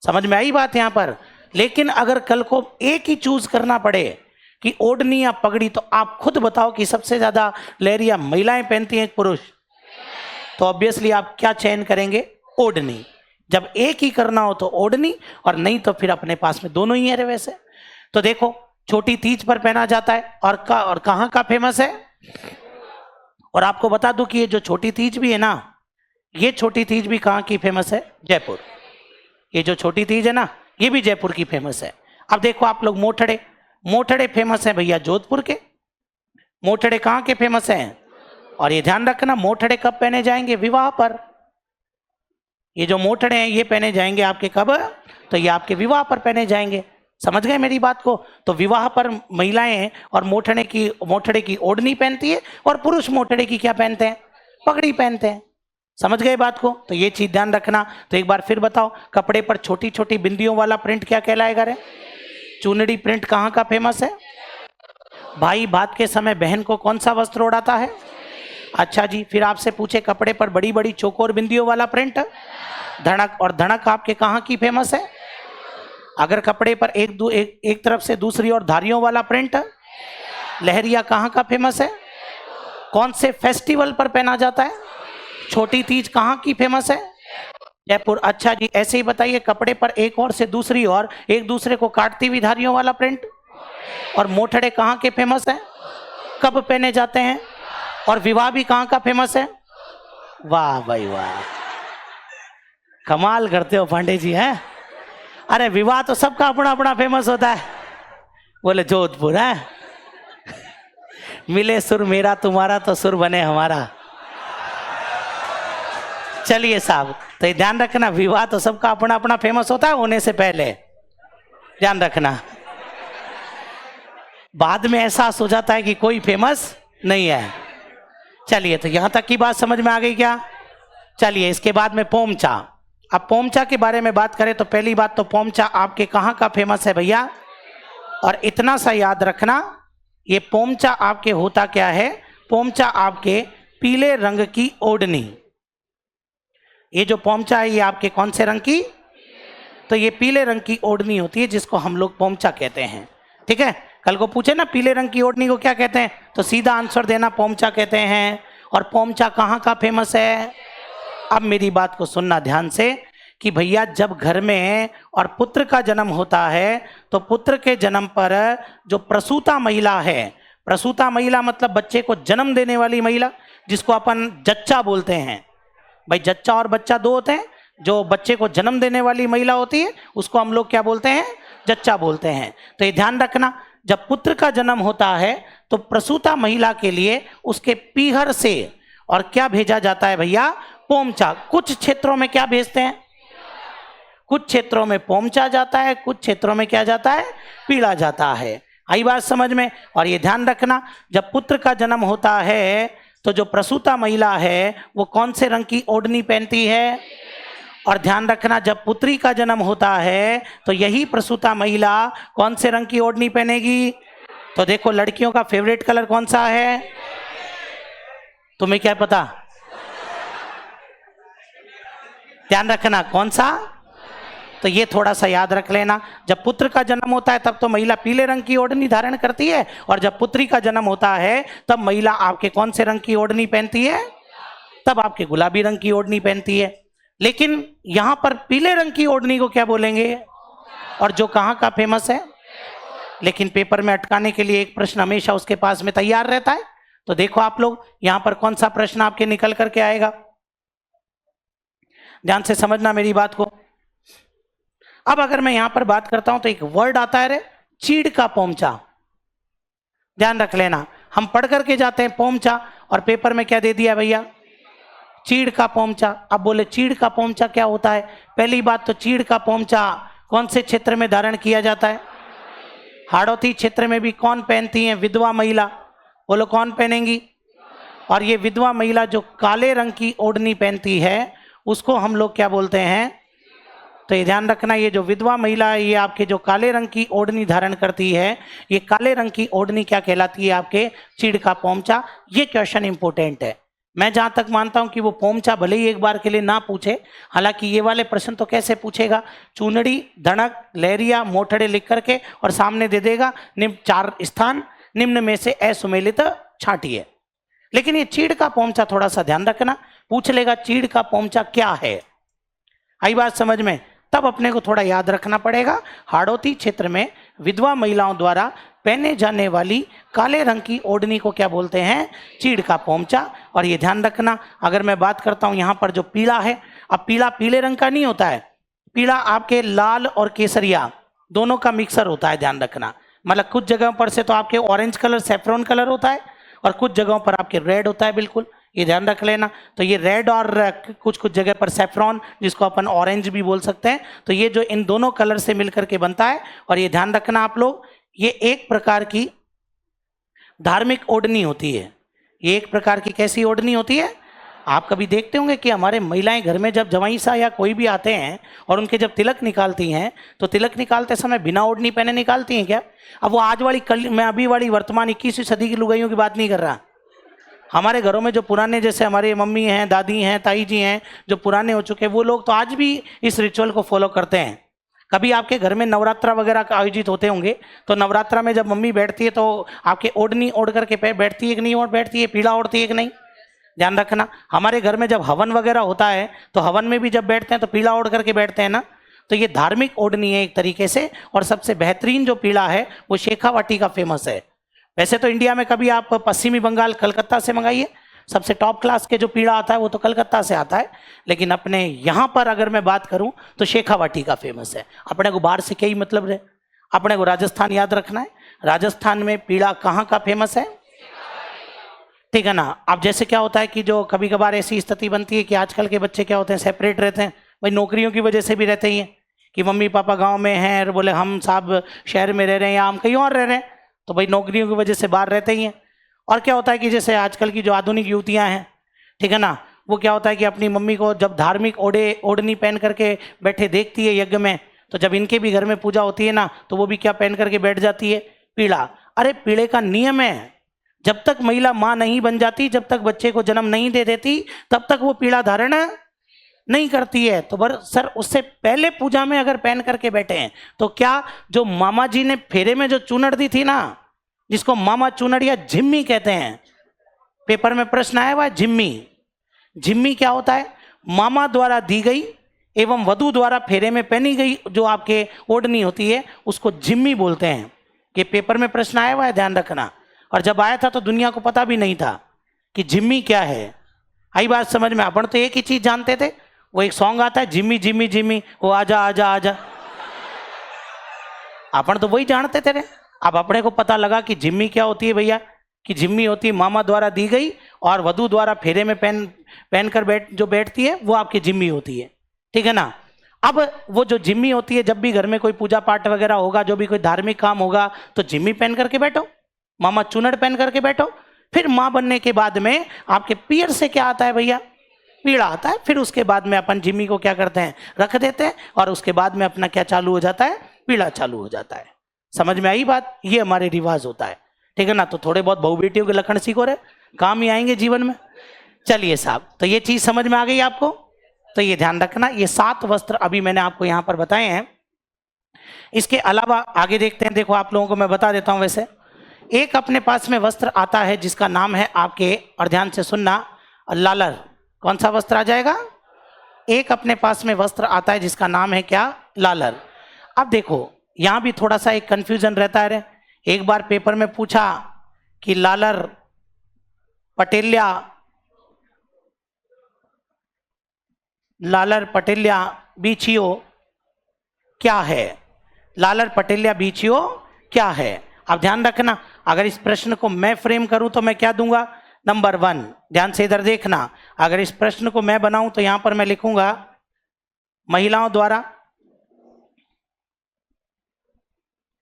समझ में आई बात यहाँ पर। लेकिन अगर कल को एक ही चूज करना पड़े कि ओढ़नी या पगड़ी, तो आप खुद बताओ कि सबसे ज्यादा लहरिया महिलाएं पहनती हैं पुरुष, तो ऑब्वियसली आप क्या चयन करेंगे, ओढ़नी। जब एक ही करना हो तो ओढ़नी, और नहीं तो फिर अपने पास में दोनों ही है वैसे। तो देखो छोटी तीज पर पहना जाता है, और कहाँ का फेमस है। और आपको बता दूं कि ये जो छोटी तीज भी है ना, ये छोटी तीज भी कहाँ की फेमस है, जयपुर। ये जो छोटी तीज है ना, ये भी जयपुर की फेमस है। अब देखो आप लोग, मोठड़े, मोठड़े फेमस है भैया जोधपुर के। मोठड़े कहाँ के फेमस हैं, और ये ध्यान रखना मोठड़े कब पहने जाएंगे, विवाह पर। ये जो मोठड़े हैं ये पहने जाएंगे आपके कब, तो ये आपके विवाह पर पहने जाएंगे। समझ गए मेरी बात को। तो विवाह पर महिलाएं और मोठड़े की ओढ़नी पहनती है, और पुरुष मोठड़े की क्या पहनते हैं, पगड़ी पहनते हैं। समझ गए बात को। तो ये चीज ध्यान रखना। तो एक बार फिर बताओ, कपड़े पर छोटी छोटी बिंदियों वाला प्रिंट क्या कहलाएगा रे, चुनड़ी प्रिंट कहाँ का फेमस है। भाई बात के समय बहन को कौन सा वस्त्र ओढ़ाता है, अच्छा जी। फिर आपसे पूछे कपड़े पर बड़ी बड़ी चौकोर बिंदियों वाला प्रिंट, धड़क। और धड़क आपके कहाँ की फेमस है। अगर कपड़े पर एक तरफ से दूसरी और धारियों वाला प्रिंट, लहरिया कहाँ का फेमस है, कौन से फेस्टिवल पर पहना जाता है, छोटी तीज कहाँ की फेमस है, जयपुर। अच्छा जी, ऐसे ही बताइए कपड़े पर एक और से दूसरी और एक दूसरे को काटती हुई धारियों वाला प्रिंट, और मोठड़े कहाँ के फेमस है, कब पहने जाते हैं, और विवाह भी कहाँ का फेमस है। वाह भाई वाह, कमाल करते हो पांडे जी हैं। अरे विवाह तो सबका अपना अपना फेमस होता है, बोले जोधपुर है। मिले सुर मेरा तुम्हारा तो सुर बने हमारा। चलिए साहब, तो ये ध्यान रखना, विवाह तो सबका अपना अपना फेमस होता है होने से पहले, ध्यान रखना। बाद में एहसास हो जाता है कि कोई फेमस नहीं है। चलिए, तो यहां तक की बात समझ में आ गई क्या। चलिए, इसके बाद में पोमचा। अब पोमचा के बारे में बात करें तो पहली बात तो पोमचा आपके कहाँ का फेमस है भैया, और इतना सा याद रखना, ये पोमचा आपके होता क्या है, पोमचा आपके पीले रंग की ओढ़नी। ये जो पोमचा है ये आपके कौन से रंग की, तो ये पीले रंग की ओढ़नी होती है जिसको हम लोग पोमचा कहते हैं, ठीक है। कल को पूछे ना पीले रंग की ओढ़नी को क्या कहते हैं, तो सीधा आंसर देना पोमचा कहते हैं। और पोमचा कहाँ का फेमस है। अब मेरी बात को सुनना ध्यान से कि भैया जब घर में और पुत्र का जन्म होता है तो पुत्र के जन्म पर जो प्रसूता महिला है, प्रसूता महिला मतलब बच्चे को जन्म देने वाली महिला, जिसको अपन जच्चा बोलते हैं। भाई जच्चा और बच्चा दो होते हैं, जो बच्चे को जन्म देने वाली महिला होती है उसको हम लोग क्या बोलते हैं, जच्चा बोलते हैं। तो ये ध्यान रखना, जब पुत्र का जन्म होता है तो प्रसूता महिला के लिए उसके पीहर से और क्या भेजा जाता है भैया, पोमचा। कुछ क्षेत्रों में क्या भेजते हैं, कुछ क्षेत्रों में पोमचा जाता है, कुछ क्षेत्रों में क्या जाता है, पीला जाता है। आई बात समझ में। और ये ध्यान रखना, जब पुत्र का जन्म होता है तो जो प्रसूता महिला है वो कौन से रंग की ओढ़नी पहनती है, और ध्यान रखना, जब पुत्री का जन्म होता है तो यही प्रसूता महिला कौन से रंग की ओढ़नी पहनेगी? तो देखो, लड़कियों का फेवरेट कलर कौन सा है? तुम्हें क्या पता? ध्यान रखना, कौन सा? तो ये थोड़ा सा याद रख लेना। जब पुत्र का जन्म होता है तब तो महिला पीले रंग की ओढ़नी धारण करती है, और जब पुत्री का जन्म होता है तब महिला आपके कौन से रंग की ओढ़नी पहनती है? तब आपके गुलाबी रंग की ओढ़नी पहनती है। लेकिन यहां पर पीले रंग की ओढ़नी को क्या बोलेंगे? और जो कहां का फेमस है? लेकिन पेपर में अटकाने के लिए एक प्रश्न हमेशा उसके पास में तैयार रहता है। तो देखो आप लोग, यहां पर कौन सा प्रश्न आपके निकल करके आएगा, ध्यान से समझना मेरी बात को। अब अगर मैं यहां पर बात करता हूं तो एक वर्ड आता है रे, चीड़ का पोमचा। ध्यान रख लेना, हम पढ़ करके जाते हैं पोमचा, और पेपर में क्या दे दिया भैया? चीड़ का पोमचा। अब बोले चीड़ का पोमचा क्या होता है? पहली बात तो चीड़ का पोमचा कौन से क्षेत्र में धारण किया जाता है? हाड़ौती क्षेत्र में भी कौन पहनती हैं? विधवा महिला। बोलो कौन पहनेंगी? और ये विधवा महिला जो काले रंग की ओढ़नी पहनती है उसको हम लोग क्या बोलते हैं? तो ये ध्यान रखना, ये जो विधवा महिला है ये आपके जो काले रंग की ओढ़नी धारण करती है, ये काले रंग की ओढ़नी क्या कहलाती है? आपके चीड़ का पोमचा। ये क्वेश्चन इंपॉर्टेंट है। मैं जहां तक मानता हूं कि वो पोमचा भले ही एक बार के लिए ना पूछे, हालांकि ये वाले प्रश्न तो कैसे पूछेगा? चूनड़ी, धड़क, लहरिया, मोठड़े लिख करके और सामने दे देगा निम्न 4 स्थान, निम्न में से असुमेलित छांटिए। लेकिन ये चीड़ का पोमचा थोड़ा सा ध्यान रखना, पूछ लेगा चीड़ का पोमचा क्या है। आई बात समझ में? तब अपने को थोड़ा याद रखना पड़ेगा। हाड़ौती क्षेत्र में विधवा महिलाओं द्वारा पहने जाने वाली काले रंग की ओढ़नी को क्या बोलते हैं? चीड़ का पोमचा। और ये ध्यान रखना, अगर मैं बात करता हूं यहाँ पर जो पीला है, अब पीला पीले रंग का नहीं होता है, पीला आपके लाल और केसरिया दोनों का मिक्सर होता है। ध्यान रखना, मतलब कुछ जगहों पर से तो आपके ऑरेंज कलर, सैफरॉन कलर होता है, और कुछ जगहों पर आपके रेड होता है। बिल्कुल ये ध्यान रख लेना। तो ये रेड और कुछ कुछ जगह पर सैफरॉन, जिसको अपन ऑरेंज भी बोल सकते हैं, तो ये जो इन दोनों कलर से मिलकर के बनता है। और ये ध्यान रखना आप लोग, ये एक प्रकार की धार्मिक ओढ़नी होती है। ये एक प्रकार की कैसी ओढ़नी होती है? आप कभी देखते होंगे कि हमारे महिलाएं घर में जब जवाई सा या कोई भी आते हैं और उनके जब तिलक निकालती हैं, तो तिलक निकालते समय बिना ओढ़नी पहने निकालती हैं क्या? अब वो आज वाली मैं अभी वाली वर्तमान 21वीं सदी की लुगाइयों की बात नहीं कर रहा। हमारे घरों में जो पुराने, जैसे हमारे मम्मी हैं, दादी हैं, ताई जी हैं, जो पुराने हो चुके हैं, वो लोग तो आज भी इस रिचुअल को फॉलो करते हैं। कभी आपके घर में नवरात्रा वगैरह का आयोजित होते होंगे, तो नवरात्रा में जब मम्मी बैठती है तो आपके ओढ़नी ओढ़ करके बैठती है कि नहीं ओढ़ बैठती है? पीला ओढ़ती है कि नहीं? ध्यान रखना, हमारे घर में जब हवन वगैरह होता है तो हवन में भी जब बैठते हैं तो पीला ओढ़ करके बैठते हैं ना। तो ये धार्मिक ओढ़नी है एक तरीके से। और सबसे बेहतरीन जो पीला है वो शेखावाटी का फेमस है। वैसे तो इंडिया में कभी आप पश्चिमी बंगाल, कलकत्ता से मंगाइए, सबसे टॉप क्लास के जो पीड़ा आता है वो तो कलकत्ता से आता है। लेकिन अपने यहाँ पर अगर मैं बात करूँ तो शेखावाटी का फेमस है। अपने को बाहर से क्या ही मतलब है, अपने को राजस्थान याद रखना है। राजस्थान में पीड़ा कहाँ का फेमस है? ठीक है ना। अब जैसे क्या होता है कि जो कभी कभार ऐसी स्थिति बनती है कि आजकल के बच्चे क्या होते हैं, सेपरेट रहते हैं, भाई नौकरियों की वजह से भी रहते ही हैं कि मम्मी पापा गांव में हैं और बोले हम साहब शहर में रह रहे हैं या हम कहीं और रह रहे हैं, तो भाई नौकरियों की वजह से बाहर रहते ही हैं। और क्या होता है कि जैसे आजकल की जो आधुनिक युवतियाँ हैं, ठीक है ना, वो क्या होता है कि अपनी मम्मी को जब धार्मिक ओढ़नी पहन करके बैठे देखती है यज्ञ में, तो जब इनके भी घर में पूजा होती है ना, तो वो भी क्या पहन करके बैठ जाती है? पीला। अरे पीले का नियम है, जब तक महिला माँ नहीं बन जाती, जब तक बच्चे को जन्म नहीं दे देती, तब तक वो पीला धारण नहीं करती है। तो सर उससे पहले पूजा में अगर पहन करके बैठे हैं तो क्या जो मामा जी ने फेरे में जो चूनड़ दी थी ना, जिसको मामा चूनड़ या झिम्मी कहते हैं, पेपर में प्रश्न आया हुआ है झिम्मी। झिम्मी क्या होता है? मामा द्वारा दी गई एवं वधू द्वारा फेरे में पहनी गई जो आपके ओढ़नी होती है उसको झिम्मी बोलते हैं। कि पेपर में प्रश्न आया हुआ है, ध्यान रखना। और जब आया था तो दुनिया को पता भी नहीं था कि झिम्मी क्या है। आई बात समझ में? अपन तो एक ही चीज जानते थे, वो एक सॉन्ग आता है जिम्मी जिम्मी जिम्मी, वो आजा आजा आजा, अपन तो वही जानते थे रे। अब अपने को पता लगा कि जिम्मी क्या होती है भैया, कि जिम्मी होती है मामा द्वारा दी गई और वधू द्वारा फेरे में पहन कर बैठती है, वो आपकी जिम्मी होती है। ठीक है ना। अब वो जो जिम्मी होती है, जब भी घर में कोई पूजा पाठ वगैरह होगा, जो भी कोई धार्मिक काम होगा, तो जिम्मी पहन करके बैठो, मामा चुनड़ पहन करके बैठो। फिर माँ बनने के बाद में आपके पियर से क्या आता है भैया? पीला आता है, फिर उसके बाद में अपन जिम्मी को क्या करते हैं, रख देते हैं, और उसके बाद में अपना क्या चालू हो जाता है, पीला चालू हो जाता है। समझ में आई बात? ये हमारे रिवाज होता है, ठीक है ना। तो थोड़े बहुत बहू बेटियों के लक्षण सीखो रे, काम ही आएंगे जीवन में। चलिए साहब, तो ये चीज समझ में आ गई आपको, तो ये ध्यान रखना। ये 7 वस्त्र अभी मैंने आपको यहां पर बताए हैं। इसके अलावा आगे देखते हैं। देखो आप लोगों को मैं बता देता हूं। वैसे एक अपने पास में वस्त्र आता है जिसका नाम है आपके, और ध्यान से सुनना, लालर। कौन सा वस्त्र आ जाएगा? एक अपने पास में वस्त्र आता है जिसका नाम है क्या? लालर। अब देखो यहां भी थोड़ा सा एक कंफ्यूजन रहता है। एक बार पेपर में पूछा कि लालर पटेल्या, लालर पटेल्या बीचियो क्या है? लालर पटेल्या बीचियो क्या है? अब ध्यान रखना, अगर इस प्रश्न को मैं फ्रेम करूं तो मैं क्या दूंगा? नंबर 1। ध्यान से इधर देखना, अगर इस प्रश्न को मैं बनाऊं तो यहां पर मैं लिखूंगा महिलाओं द्वारा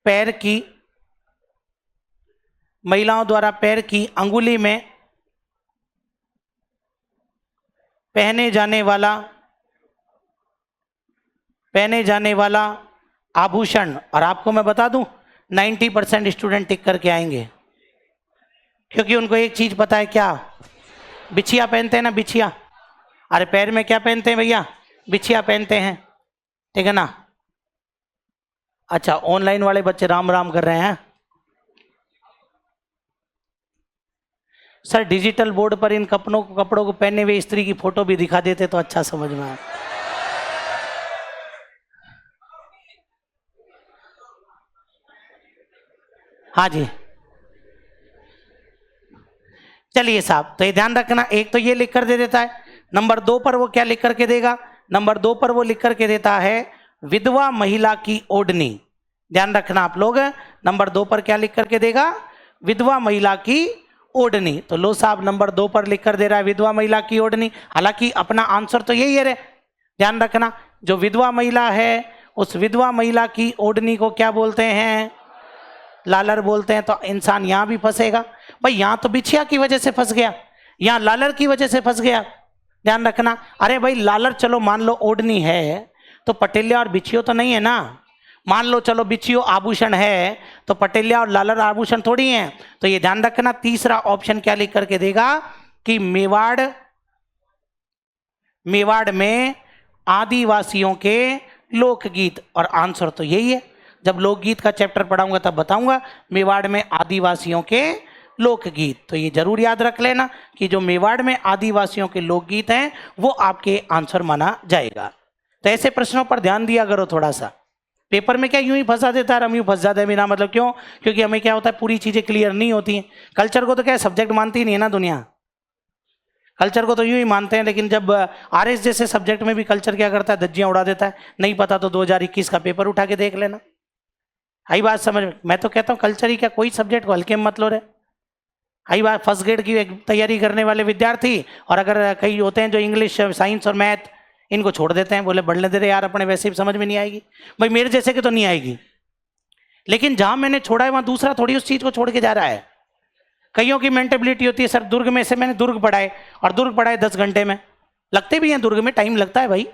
पैर की, महिलाओं द्वारा पैर की अंगुली में पहने जाने वाला आभूषण। और आपको मैं बता दूं 90% स्टूडेंट टिक करके आएंगे, क्योंकि उनको एक चीज पता है, क्या? बिछिया पहनते हैं ना, बिछिया। अरे पैर में क्या पहनते हैं भैया? बिछिया पहनते हैं, ठीक है ना। अच्छा, ऑनलाइन वाले बच्चे राम राम कर रहे हैं। सर डिजिटल बोर्ड पर इन कपड़ों को पहने हुए स्त्री की फोटो भी दिखा देते तो अच्छा समझ में आए। हाँ जी, चलिए साहब, तो ये ध्यान रखना। एक तो ये लिख कर दे देता है। नंबर 2 पर वो क्या लिख करके देगा? नंबर 2 पर वो लिख करके देता है विधवा महिला की ओढ़नी। ध्यान रखना आप लोग, नंबर 2 पर क्या लिख करके देगा? विधवा महिला की ओढ़नी। तो लो साहब, नंबर 2 पर लिख कर दे रहा है विधवा महिला की ओढ़नी। हालांकि अपना आंसर तो यही है रे। ध्यान रखना, जो विधवा महिला है उस विधवा महिला की ओढ़नी को क्या बोलते हैं? लालर बोलते हैं। तो इंसान यहां भी फंसेगा भाई, यहां तो बिछिया की वजह से फंस गया, यहां लालर की वजह से फंस गया। ध्यान रखना, अरे भाई लालर चलो मान लो ओढ़नी है, तो पटेलिया और बिछियो तो नहीं है ना। मान लो चलो बिछियो आभूषण है, तो पटेलिया और लालर आभूषण थोड़ी हैं। तो ये ध्यान रखना, तीसरा ऑप्शन क्या लिख करके देगा कि मेवाड़ में आदिवासियों के लोकगीत। और आंसर तो यही है। जब लोकगीत का चैप्टर पढ़ाऊंगा तब बताऊंगा, मेवाड़ में आदिवासियों के लोकगीत। तो ये जरूर याद रख लेना कि जो मेवाड़ में आदिवासियों के लोकगीत हैं वो आपके आंसर माना जाएगा। तो ऐसे प्रश्नों पर ध्यान दिया करो थोड़ा सा। पेपर में क्या यूं ही फंसा देता है, हम यूं फंस जाते हैं बिना मतलब। क्यों? क्योंकि हमें क्या होता है, पूरी चीजें क्लियर नहीं होती हैं। कल्चर को तो क्या सब्जेक्ट मानती नहीं है ना दुनिया, कल्चर को तो यूं ही मानते हैं। लेकिन जब आरएस जैसे सब्जेक्ट में भी कल्चर क्या करता है, धज्जियां उड़ा देता है। नहीं पता तो 2021 का पेपर उठा के देख लेना। आई बात समझ में? मैं तो कहता हूँ कल्चर ही क्या, कोई सब्जेक्ट को हल्के में मत लो रे। आई बात, फर्स्ट ग्रेड की तैयारी करने वाले विद्यार्थी, और अगर कई होते हैं जो इंग्लिश, साइंस और मैथ इनको छोड़ देते हैं, बोले बढ़ने दे रहे यार, अपने वैसे भी समझ में नहीं आएगी। भाई मेरे जैसे कि तो नहीं आएगी, लेकिन जहां मैंने छोड़ा है वहां दूसरा थोड़ी उस चीज को छोड़ के जा रहा है। कईयों की मेंटेबिलिटी होती है, सर दुर्ग में से मैंने दुर्ग पढ़ाए, और दुर्ग पढ़ाए 10 घंटे में। लगते भी हैं दुर्ग में, टाइम लगता है भाई,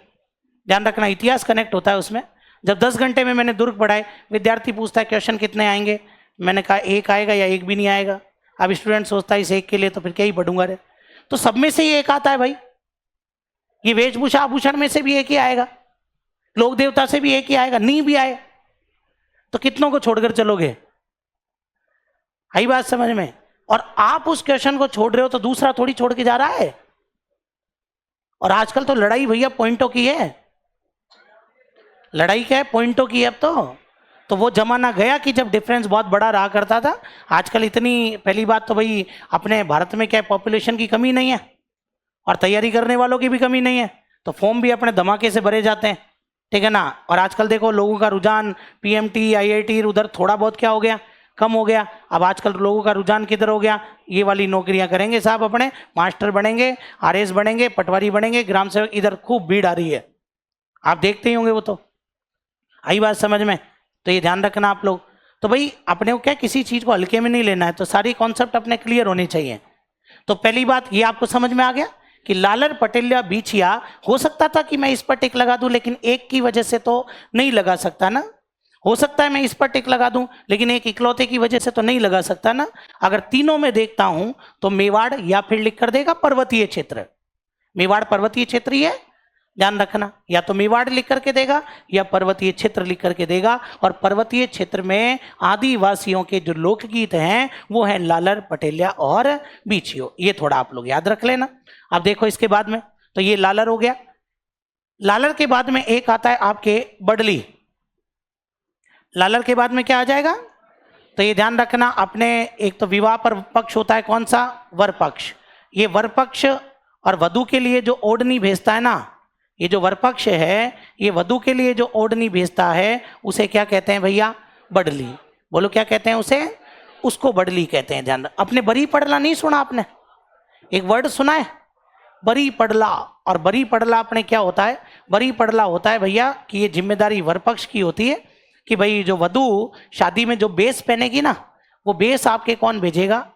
ध्यान रखना, इतिहास कनेक्ट होता है उसमें। जब 10 घंटे में मैंने दुर्ग पढ़ाए, विद्यार्थी पूछता है क्वेश्चन कितने आएंगे, मैंने कहा 1 आएगा या 1 भी नहीं आएगा। अब स्टूडेंट सोचता है इस 1 के लिए तो फिर क्या ही पढ़ूंगा रे। तो सब में से ही 1 आता है भाई। ये वेशभूषा आभूषण में से भी 1 ही आएगा, लोक देवता से भी 1 ही आएगा। नहीं भी आए तो कितनों को छोड़कर चलोगे? आई बात समझ में? और आप उस क्वेश्चन को छोड़ रहे हो तो दूसरा थोड़ी छोड़ के जा रहा है। और आजकल तो लड़ाई भैया पॉइंटों की है। लड़ाई क्या है? पॉइंटों की है अब तो वो जमाना गया कि जब डिफरेंस बहुत बड़ा रहा करता था। आजकल इतनी, पहली बात तो भाई अपने भारत में क्या है, पॉपुलेशन की कमी नहीं है और तैयारी करने वालों की भी कमी नहीं है, तो फॉर्म भी अपने धमाके से भरे जाते हैं, ठीक है ना। और आजकल देखो लोगों का रुझान पीएमटी आईआईटी उधर थोड़ा बहुत क्या हो गया, कम हो गया। अब आजकल लोगों का रुझान किधर हो गया, ये वाली नौकरियां करेंगे साहब, अपने मास्टर बनेंगे, आरएस बनेंगे, पटवारी बनेंगे, ग्राम सेवक, इधर खूब भीड़ आ रही है, आप देखते ही होंगे। वो तो आई बात समझ में? तो ये ध्यान रखना आप लोग। तो भाई अपने को क्या किसी चीज को हल्के में नहीं लेना है, तो सारी कॉन्सेप्ट अपने क्लियर होने चाहिए। तो पहली बात ये आपको समझ में आ गया कि लालर पटेलिया बीछिया, हो सकता था कि मैं इस पर टिक लगा दूं, लेकिन एक की वजह से तो नहीं लगा सकता ना। हो सकता है मैं इस पर टिक लगा दूं, लेकिन एक इकलौते की वजह से तो नहीं लगा सकता ना। अगर तीनों में देखता हूं तो मेवाड़ या फिर लिख कर देगा पर्वतीय क्षेत्र। मेवाड़ पर्वतीय क्षेत्र ही है, ध्यान रखना। या तो मेवाड़ लिख करके देगा या पर्वतीय क्षेत्र लिख करके देगा। और पर्वतीय क्षेत्र में आदिवासियों के जो लोकगीत हैं वो हैं लालर पटेलिया और बीछियो। ये थोड़ा आप लोग याद रख लेना। अब देखो इसके बाद में, तो ये लालर हो गया। लालर के बाद में एक आता है आपके बडली। लालर के बाद में क्या आ जाएगा? तो ये ध्यान रखना अपने, एक तो विवाह पर पक्ष होता है कौन सा? वर पक्ष। ये वर पक्ष और वधु के लिए जो ओढ़नी भेजता है ना, ये जो वर पक्ष है ये वधु के लिए जो ओढ़नी भेजता है उसे क्या कहते हैं भैया? बडली। बोलो क्या कहते हैं उसे? उसको बडली कहते हैं। ध्यान, अपने बरी पड़ला नहीं सुना आपने? एक वर्ड सुना है बरी पड़ला। और बरी पड़ला अपने क्या होता है? बरी पड़ला होता है भैया कि ये जिम्मेदारी वर पक्ष की होती है कि भाई जो वधु शादी में जो बेस पहनेगी ना, वो बेस आपके कौन भेजेगा?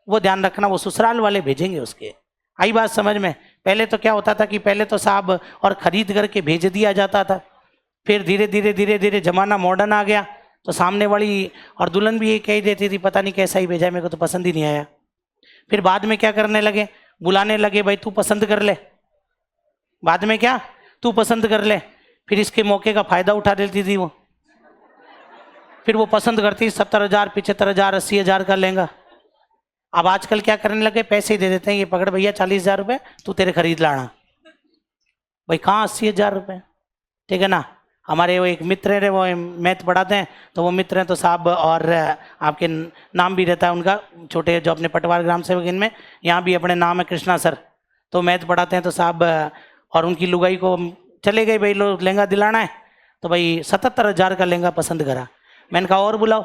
वो ध्यान रखना, वो ससुराल वाले भेजेंगे उसके। आई बात समझ में? पहले तो क्या होता था कि पहले तो साहब और खरीद करके भेज दिया जाता था। फिर धीरे धीरे जमाना मॉडर्न आ गया तो सामने वाली और दुल्हन भी ये कह देती थी पता नहीं कैसा ही भेजा है, मेरे को तो पसंद ही नहीं आया। फिर बाद में क्या करने लगे? बुलाने लगे, भाई तू पसंद कर ले। बाद में क्या? तू पसंद कर ले। फिर इसके मौके का फायदा उठा लेती थी वो। फिर वो पसंद करती 70,000, 75,000, 80,000 का लेंगा। अब आजकल क्या करने लगे? पैसे दे देते हैं, ये पकड़ भैया 40,000 रुपये, तू तेरे खरीद लाना। भाई कहाँ 80,000 रुपये? ठीक है ना। हमारे वो एक मित्र है, वो मैथ पढ़ाते हैं, तो वो मित्र हैं तो साहब, और आपके नाम भी रहता है उनका, छोटे जो अपने पटवार ग्राम सेवक इनमें, यहाँ भी अपने नाम है कृष्णा सर, तो मैथ पढ़ाते हैं। तो साहब और उनकी लुगाई को चले गए भाई लोग लहंगा दिलाना है, तो भाई 77,000 का लहंगा पसंद करा। मैंने कहा और बुलाओ।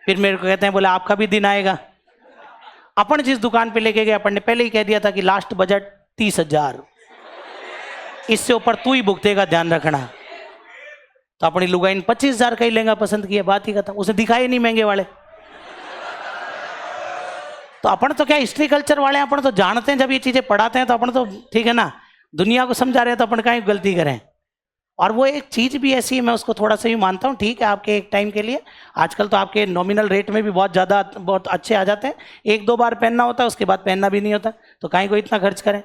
फिर मेरे को कहते हैं बोले आपका भी दिन आएगा। अपन जिस दुकान पे लेके गए अपन ने पहले ही कह दिया था कि लास्ट बजट 30,000, इससे ऊपर तू ही भुगतेगा, ध्यान रखना। तो अपनी लुगाई ने 25,000 का ही लहंगा पसंद किया, बात ही खत्म। उसे दिखाए नहीं महंगे वाले। तो अपन तो क्या हिस्ट्री कल्चर वाले हैं, अपन तो जानते हैं, जब ये चीजें पढ़ाते हैं तो अपन तो ठीक है ना, दुनिया को समझा रहे हैं तो अपन कहीं गलती करें। और वो एक चीज़ भी ऐसी है, मैं उसको थोड़ा सा ही मानता हूँ, ठीक है आपके एक टाइम के लिए। आजकल तो आपके नॉमिनल रेट में भी बहुत ज़्यादा बहुत अच्छे आ जाते हैं, 1-2 बार पहनना होता है, उसके बाद पहनना भी नहीं होता, तो काहे को इतना खर्च करें,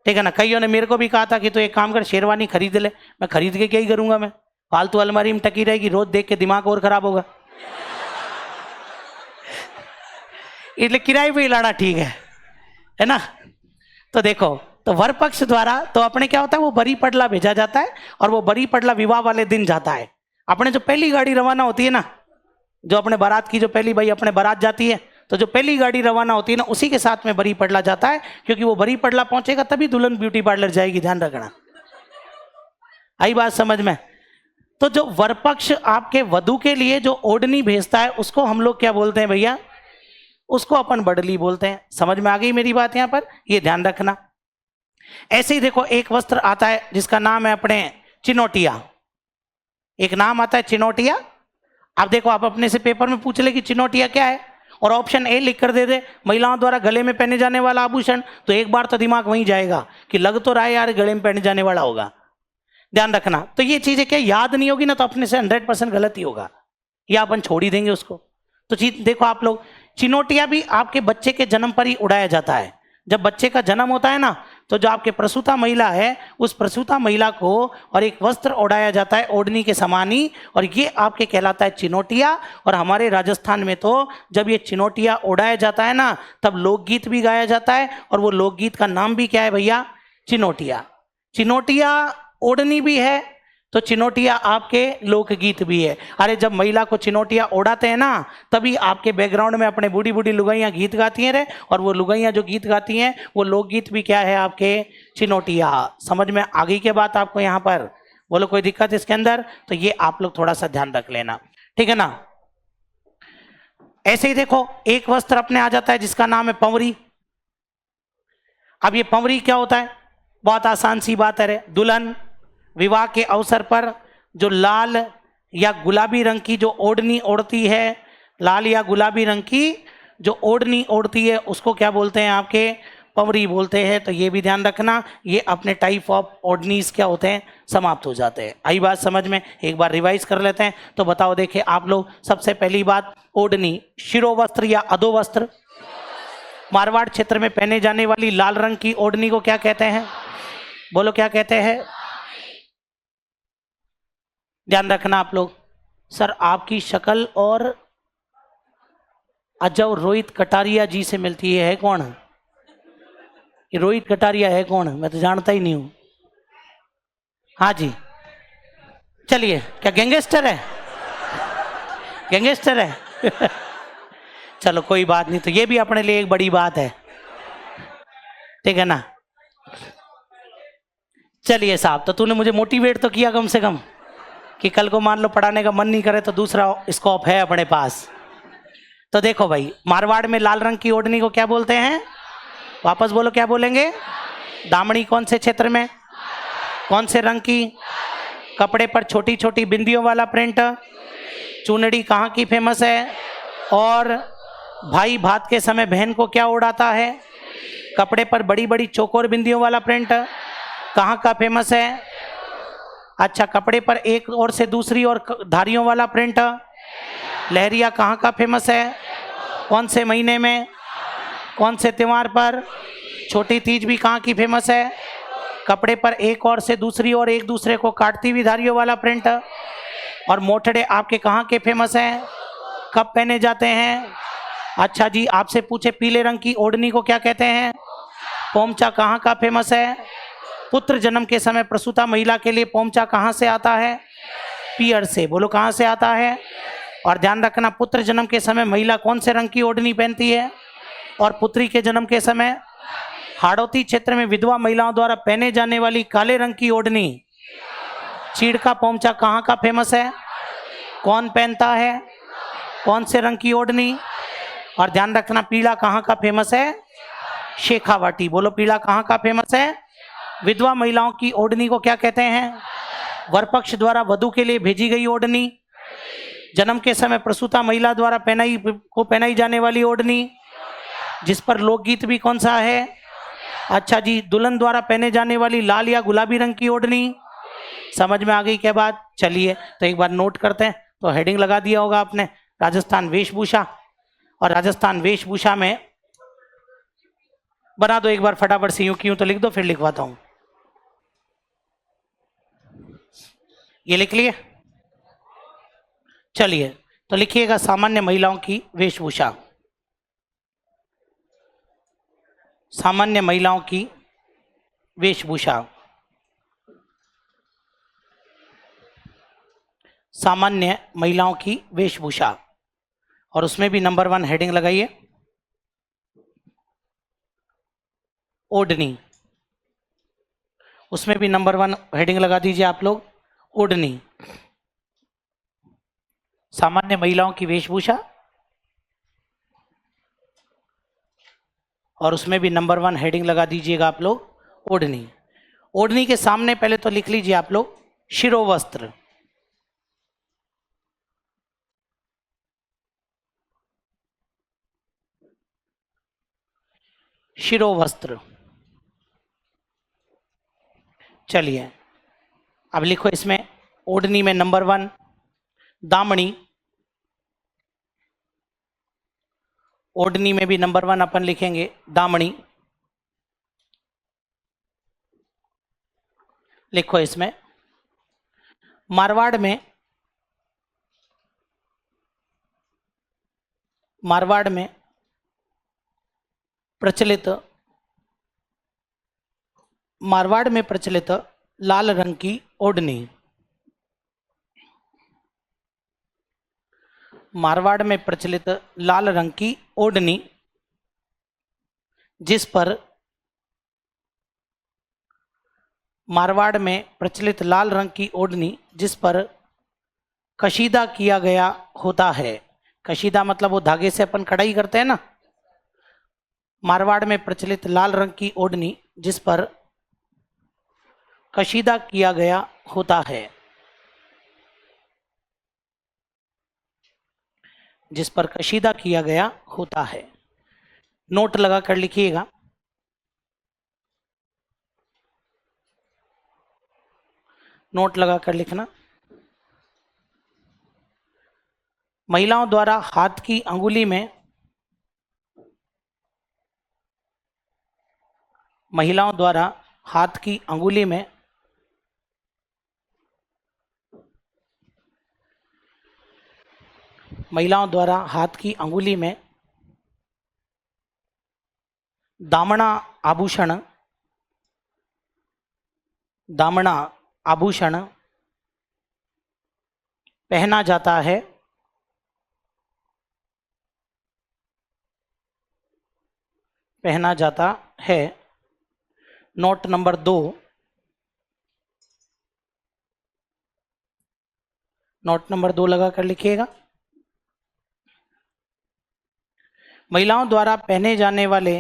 ठीक है ना। कईयों ने मेरे को भी कहा था कि तो एक काम कर शेरवानी खरीद ले। मैं खरीद के क्या ही करूँगा, मैं फालतू अलमारी में टकी रहेगी, रोज देख के दिमाग और खराब होगा। इसलिए किराए पे ही लाना ठीक है ना। तो देखो, तो वर पक्ष द्वारा तो अपने क्या होता है, वो बरी पडला भेजा जाता है, और वो बरी पडला विवाह वाले दिन जाता है। अपने जो पहली गाड़ी रवाना होती है ना, जो अपने बारात की जो पहली भाई अपने बारात जाती है, तो जो पहली गाड़ी रवाना होती है ना, उसी के साथ में बरी पडला जाता है, क्योंकि वो बरी पडला पहुंचेगा तभी दुल्हन ब्यूटी पार्लर जाएगी, ध्यान रखना। आई बात समझ में? तो जो वर पक्ष आपके वधु के लिए जो ओढ़नी भेजता है उसको हम लोग क्या बोलते हैं भैया? उसको अपन बडली बोलते हैं। समझ में आ गई मेरी बात? यहाँ पर ये ध्यान रखना। ऐसे ही देखो, एक वस्त्र आता है जिसका नाम है अपने चिनोटिया। एक नाम आता है चिनोटिया। अब देखो, आप अपने से पेपर में पूछ ले कि चिनोटिया क्या है, और ऑप्शन ए लिख कर दे दे महिलाओं द्वारा गले में पहने जाने वाला आभूषण, तो एक बार तो दिमाग वहीं जाएगा कि लग तो रहा है यार गले में पहने जाने वाला होगा। ध्यान रखना। तो ये चीजें क्या याद नहीं होगी ना, तो अपने से 100% गलत ही होगा, या अपन छोड़ ही देंगे उसको। तो चीज देखो आप लोग, चिनोटिया भी आपके बच्चे के जन्म पर ही उड़ाया जाता है। जब बच्चे का जन्म होता है ना, तो जो आपके प्रसूता महिला है, उस प्रसूता महिला को और एक वस्त्र ओढ़ाया जाता है ओढ़नी के समान ही, और ये आपके कहलाता है चिनोटिया। और हमारे राजस्थान में तो जब ये चिनोटिया ओढ़ाया जाता है ना, तब लोकगीत भी गाया जाता है, और वो लोकगीत का नाम भी क्या है भैया? चिनोटिया। चिनोटिया ओढ़नी भी है तो चिनोटिया आपके लोकगीत भी है। अरे जब महिला को चिनोटिया ओढ़ाते हैं ना, तभी आपके बैकग्राउंड में अपने बूढ़ी बूढ़ी लुगाइयाँ गीत गाती हैं रे, और वो लुगाइयाँ जो गीत गाती हैं वो लोकगीत भी क्या है? आपके चिनोटिया। समझ में आ गई क्या बात आपको यहाँ पर? बोलो कोई दिक्कत इसके अंदर? तो ये आप लोग थोड़ा सा ध्यान रख लेना, ठीक है ना। ऐसे ही देखो, एक वस्त्र अपने आ जाता है जिसका नाम है पंवरी। अब ये पंवरी क्या होता है? बहुत आसान सी बात है रे। दुल्हन विवाह के अवसर पर जो लाल या गुलाबी रंग की जो ओढ़नी ओढ़ती है, लाल या गुलाबी रंग की जो ओढ़नी ओढ़ती है, उसको क्या बोलते हैं? आपके पवरी बोलते हैं, तो ये भी ध्यान रखना। ये अपने टाइप ऑफ ओढ़नीज क्या होते हैं, समाप्त हो जाते हैं। आई बात समझ में? एक बार रिवाइज कर लेते हैं। तो बताओ, देखिए आप लोग, सबसे पहली बात, ओढ़नी शिरोवस्त्र या अधोवस्त्र। मारवाड़ क्षेत्र में पहने जाने वाली लाल रंग की ओढ़नी को क्या कहते हैं? बोलो क्या कहते हैं? ध्यान रखना आप लोग। सर आपकी शक्ल और अजब रोहित कटारिया जी से मिलती है कौन? ये रोहित कटारिया है कौन? मैं तो जानता ही नहीं हूं। हाँ जी, चलिए, क्या गैंगस्टर है? गैंगस्टर है? चलो कोई बात नहीं, तो ये भी अपने लिए एक बड़ी बात है, ठीक है ना। चलिए साहब, तो तूने मुझे मोटिवेट तो किया कम से कम, कि कल को मान लो पढ़ाने का मन नहीं करे तो दूसरा स्कोप है अपने पास। तो देखो भाई, मारवाड़ में लाल रंग की ओढ़नी को क्या बोलते हैं? वापस बोलो, क्या बोलेंगे? दामनी। कौन से क्षेत्र में? कौन से रंग की? कपड़े पर छोटी छोटी बिंदियों वाला प्रिंट। चुनरी कहाँ की फेमस है? और भाई भात के समय बहन को क्या उड़ाता है? कपड़े पर बड़ी बड़ी चौकोर बिंदियों वाला प्रिंट कहाँ का फेमस है? अच्छा, कपड़े पर एक ओर से दूसरी ओर धारियों वाला प्रिंट लहरिया कहाँ का फेमस है? कौन से महीने में? कौन से त्योहार पर? छोटी तीज भी कहाँ की फेमस है? कपड़े पर एक ओर से दूसरी ओर एक दूसरे को काटती हुई धारियों वाला प्रिंट। और मोटड़े आपके कहाँ के फेमस हैं? कब पहने जाते हैं? अच्छा जी, आपसे पूछे पीले रंग की ओढ़नी को क्या कहते हैं? पोमचा कहाँ का फेमस है? पुत्र जन्म के समय प्रसूता महिला के लिए पोमचा कहाँ से आता है? पियर से। बोलो कहाँ से आता है? और ध्यान रखना, पुत्र जन्म के समय महिला कौन से रंग की ओढ़नी पहनती है? और पुत्री के जन्म के समय हाड़ौती क्षेत्र में विधवा महिलाओं द्वारा पहने जाने वाली काले रंग की ओढ़नी चीड़ का पोमचा कहाँ का फेमस है? कौन पहनता है? कौन से रंग की ओढ़नी? और ध्यान रखना, पीला कहाँ का फेमस है? शेखावाटी। बोलो पीला कहाँ का फेमस है? विधवा महिलाओं की ओढ़नी को क्या कहते हैं? वरपक्ष द्वारा वधु के लिए भेजी गई ओढ़नी। जन्म के समय प्रसूता महिला द्वारा पहनाई जाने वाली ओढ़नी, जिस पर लोकगीत भी कौन सा है? अच्छा जी, दुल्हन द्वारा पहने जाने वाली लाल या गुलाबी रंग की ओढ़नी। समझ में आ गई क्या बात? चलिए, तो एक बार नोट करते हैं। तो हेडिंग लगा दिया होगा आपने, राजस्थान वेशभूषा। और राजस्थान वेशभूषा में बना दो एक बार फटाफट से, यूं क्यों तो लिख दो, फिर लिखवाता हूं। ये लिख लिए? चलिए, तो लिखिएगा सामान्य महिलाओं की वेशभूषा। सामान्य महिलाओं की वेशभूषा। सामान्य महिलाओं की वेशभूषा। और उसमें भी नंबर 1 हेडिंग लगाइए, ओढ़नी। उसमें भी नंबर 1 हेडिंग लगा दीजिए आप लोग, ओढ़नी। सामान्य महिलाओं की वेशभूषा, और उसमें भी नंबर 1 हेडिंग लगा दीजिएगा आप लोग, ओढ़नी। ओढ़नी के सामने पहले तो लिख लीजिए आप लोग, शिरोवस्त्र। शिरोवस्त्र। चलिए, अब लिखो इसमें, ओढ़नी में नंबर 1 दामनी। ओढ़नी में भी नंबर 1 अपन लिखेंगे दामनी। लिखो इसमें, मारवाड़ में, मारवाड़ में प्रचलित, मारवाड़ में प्रचलित लाल रंग की ओढ़नी। मारवाड़ में प्रचलित लाल रंग की ओढ़नी, जिस पर, मारवाड़ में प्रचलित लाल रंग की ओढ़नी जिस पर कशीदा किया गया होता है। कशीदा मतलब वो धागे से अपन कढ़ाई करते हैं ना। मारवाड़ में प्रचलित लाल रंग की ओढ़नी जिस पर कशीदा किया गया होता है। जिस पर कशीदा किया गया होता है। नोट लगा कर लिखिएगा, नोट लगा कर लिखना। महिलाओं द्वारा हाथ की अंगुली में, महिलाओं द्वारा हाथ की अंगुली में महिलाओं द्वारा हाथ की अंगुली में दामना आभूषण, दामना आभूषण पहना जाता है, पहना जाता है। नोट नंबर 2, नोट नंबर 2 लगा कर लिखिएगा। महिलाओं द्वारा पहने जाने वाले,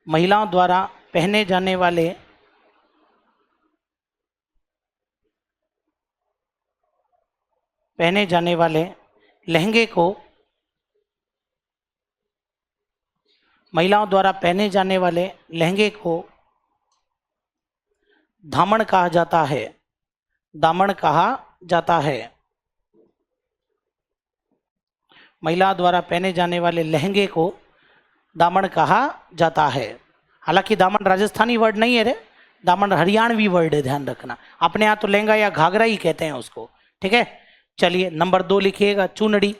महिलाओं द्वारा पहने जाने वाले पहने जाने वाले लहंगे को, महिलाओं द्वारा पहने जाने वाले लहंगे को दामन कहा जाता है, दामन कहा जाता है। महिला द्वारा पहने जाने वाले लहंगे को दामन कहा जाता है। हालांकि दामन राजस्थानी वर्ड नहीं है रे, दामन हरियाणवी वर्ड है, ध्यान रखना। अपने यहाँ तो लहंगा या घाघरा ही कहते हैं उसको, ठीक है। चलिए नंबर 2 लिखिएगा, चुनड़ी।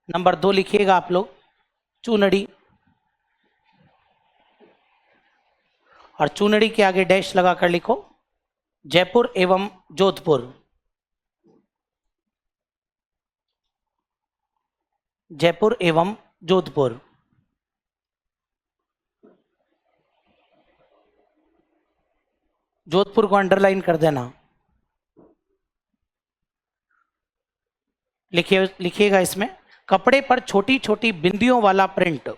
नंबर 2 लिखिएगा आप लोग, चुनड़ी। और चुनड़ी के आगे डैश लगा कर लिखो जयपुर एवं जोधपुर, जयपुर एवं जोधपुर। जोधपुर को अंडरलाइन कर देना। लिखिएगा इसमें, कपड़े पर छोटी छोटी बिंदियों वाला प्रिंट,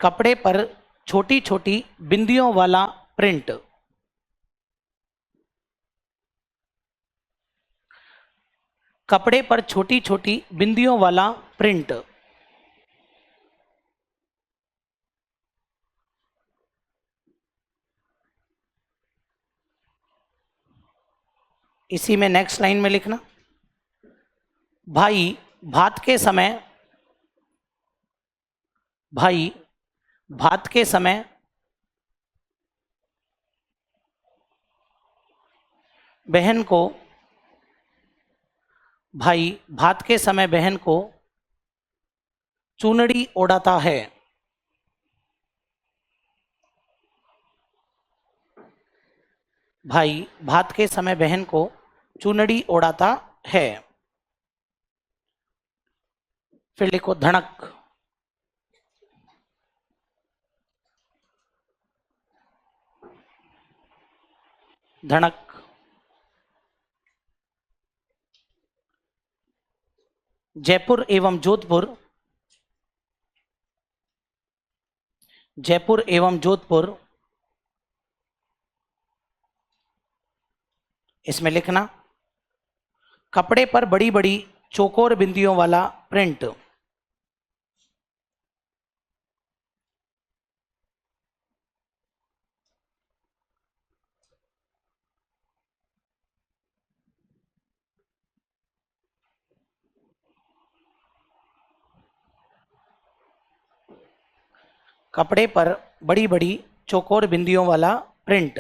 कपड़े पर छोटी छोटी बिंदियों वाला प्रिंट। कपड़े पर छोटी छोटी बिंदियों वाला प्रिंट। इसी में नेक्स्ट लाइन में लिखना, भाई भात के समय, भाई भात के समय बहन को, भाई भात के समय बहन को चुनड़ी ओढ़ाता है। भाई भात के समय बहन को चुनड़ी ओढ़ाता है। फिर लिखो धड़क, धड़क। जयपुर एवं जोधपुर, जयपुर एवं जोधपुर। इसमें लिखना, कपड़े पर बड़ी बड़ी चौकोर बिंदियों वाला प्रिंट, कपड़े पर बड़ी बड़ी चौकोर बिंदियों वाला प्रिंट।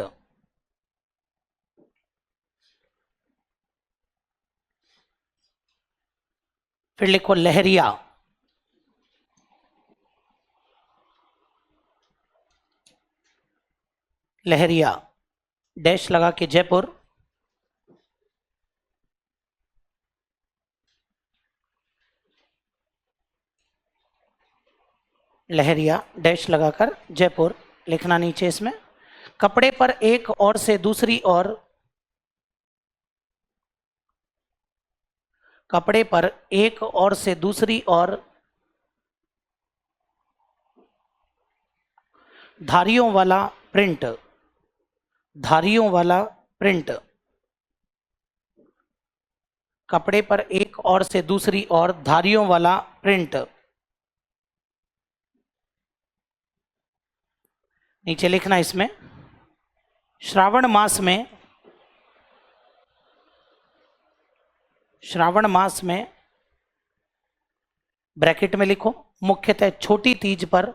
फिर लिखो लहरिया, लहरिया डैश लगा के जयपुर, लहरिया डैश लगाकर जयपुर लिखना नीचे इसमें। कपड़े पर एक ओर से दूसरी ओर, कपड़े पर एक ओर से दूसरी ओर धारियों वाला प्रिंट, धारियों वाला प्रिंट। कपड़े पर एक और से दूसरी ओर धारियों वाला प्रिंट। नीचे लिखना इसमें, श्रावण मास में ब्रैकेट में लिखो, मुख्यतः छोटी तीज पर,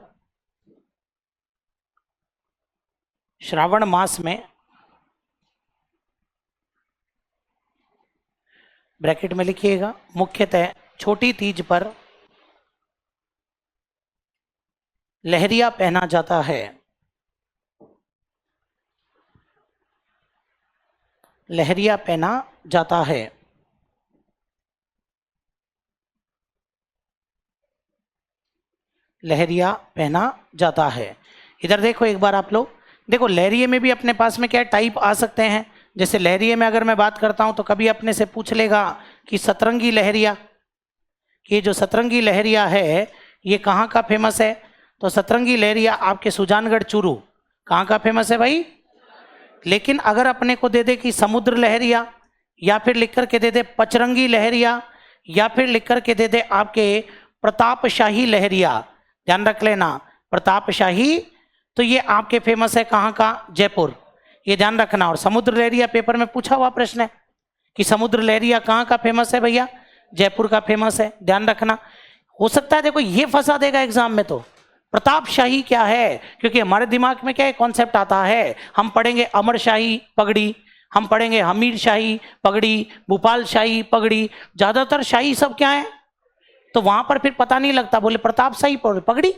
श्रावण मास में ब्रैकेट में लिखिएगा, मुख्यतः छोटी तीज पर लहरिया पहना जाता है। लहरिया पहना जाता है। लहरिया पहना जाता है। इधर देखो एक बार आप लोग, देखो लहरिये में भी अपने पास में क्या टाइप आ सकते हैं। जैसे लहरिये में अगर मैं बात करता हूं तो कभी अपने से पूछ लेगा कि सतरंगी लहरिया, ये जो सतरंगी लहरिया है ये कहाँ का फेमस है। तो सतरंगी लहरिया आपके सुजानगढ़ चूरू कहाँ का फेमस है भाई। लेकिन अगर अपने को दे दे कि समुद्र लहरिया, या फिर लिख करके दे दे पचरंगी लहरिया, या फिर लिख करके दे दे आपके प्रतापशाही लहरिया, ध्यान रख लेना प्रतापशाही, तो ये आपके फेमस है कहाँ का, जयपुर, ये ध्यान रखना। और समुद्र लहरिया पेपर में पूछा हुआ प्रश्न है कि समुद्र लहरिया कहाँ का फेमस है भैया, जयपुर का फेमस है, ध्यान रखना। हो सकता है देखो ये फंसा देगा एग्जाम में, तो प्रतापशाही क्या है, क्योंकि हमारे दिमाग में क्या कॉन्सेप्ट आता है, हम पढ़ेंगे अमर शाही पगड़ी, हम पढ़ेंगे हमीर शाही पगड़ी, भोपाल शाही पगड़ी, ज्यादातर शाही सब क्या है, तो वहां पर फिर पता नहीं लगता, बोले प्रतापशाही पगड़ी,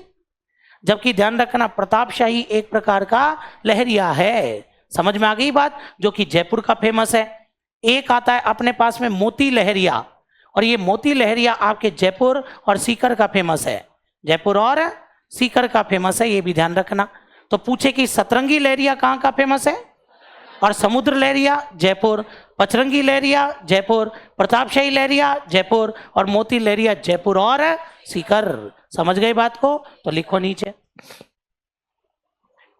जबकि ध्यान रखना प्रतापशाही एक प्रकार का लहरिया है। समझ में आ गई बात, जो कि जयपुर का फेमस है। एक आता है अपने पास में मोती लहरिया, और ये मोती लहरिया आपके जयपुर और सीकर का फेमस है, जयपुर और सीकर का फेमस है, ये भी ध्यान रखना। तो पूछे कि सतरंगी लहरिया कहाँ का फेमस है, और समुद्र लहरिया जयपुर, पचरंगी लहरिया जयपुर, प्रतापशाही लहरिया जयपुर, और मोती लहरिया जयपुर और सीकर। समझ गए बात को, तो लिखो नीचे,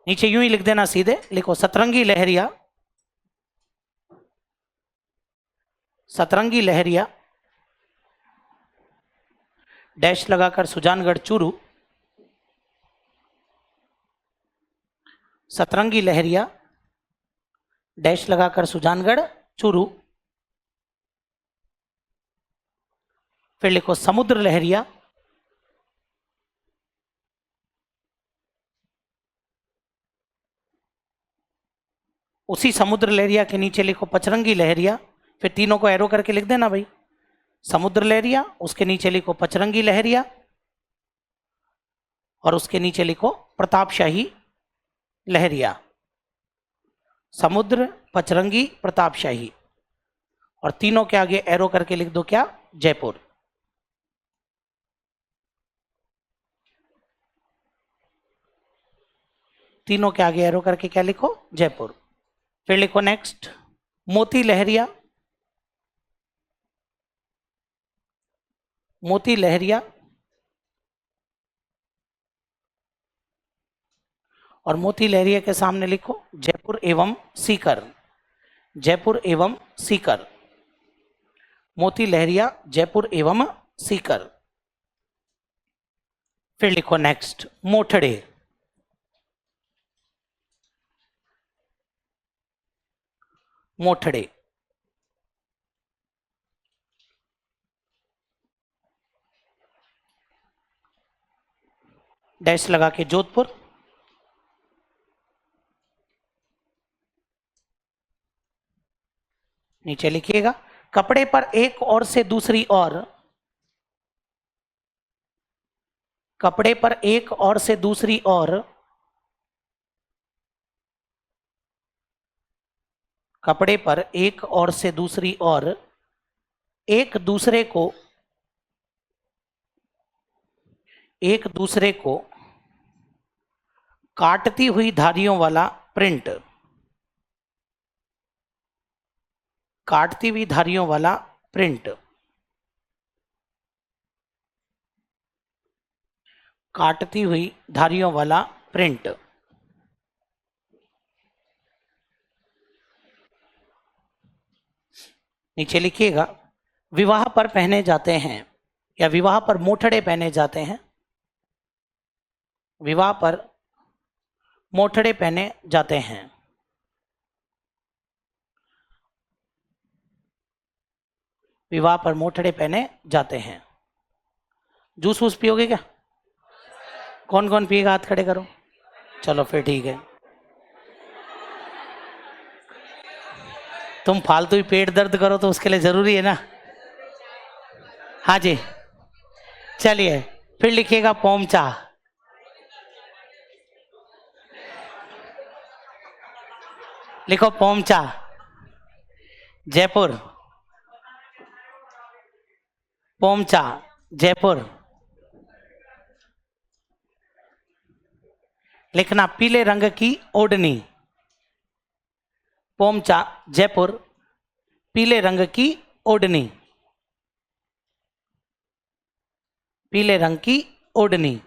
नीचे यूं ही लिख देना, सीधे लिखो सतरंगी लहरिया, सतरंगी लहरिया डैश लगाकर सुजानगढ़ चूरू, सतरंगी लहरिया डैश लगाकर सुजानगढ़ चूरू, फिर लिखो समुद्र लहरिया, उसी समुद्र लहरिया के नीचे लिखो पचरंगी लहरिया, फिर तीनों को एरो करके लिख देना भाई, समुद्र लहरिया, उसके नीचे लिखो पचरंगी लहरिया, और उसके नीचे लिखो प्रतापशाही लहरिया, समुद्र पचरंगी प्रतापशाही, और तीनों के आगे एरो करके लिख दो क्या, जयपुर। तीनों के आगे एरो करके क्या लिखो, जयपुर। फिर लिखो नेक्स्ट मोती लहरिया, मोती लहरिया, और मोती लहरिया के सामने लिखो जयपुर एवं सीकर, जयपुर एवं सीकर, मोती लहरिया जयपुर एवं सीकर। फिर लिखो नेक्स्ट मोठड़े, मोठड़े, डैश लगा के जोधपुर, नीचे लिखिएगा कपड़े पर एक और से दूसरी ओर, कपड़े पर एक और से दूसरी ओर, कपड़े पर एक और से दूसरी ओर एक दूसरे को काटती हुई धारियों वाला प्रिंट, काटती हुई धारियों वाला प्रिंट, काटती हुई धारियों वाला प्रिंट। नीचे लिखिएगा विवाह पर पहने जाते हैं या विवाह पर मोठड़े पहने जाते हैं, विवाह पर मोठड़े पहने जाते हैं। विवाह पर मोठड़े पहने जाते हैं। जूस वूस पियोगे क्या? कौन कौन पिएगा? हाथ खड़े करो। चलो फिर ठीक है। तुम फालतू ही पेट दर्द करो तो उसके लिए जरूरी है ना। हाँ जी, चलिए फिर लिखिएगा पोमचा। लिखो पोमचा, जयपुर। पोमचा, जयपुर। लिखना पीले रंग की ओढ़नी। पोमचा, जयपुर, पीले रंग की ओढ़नी। पीले रंग की ओढ़नी।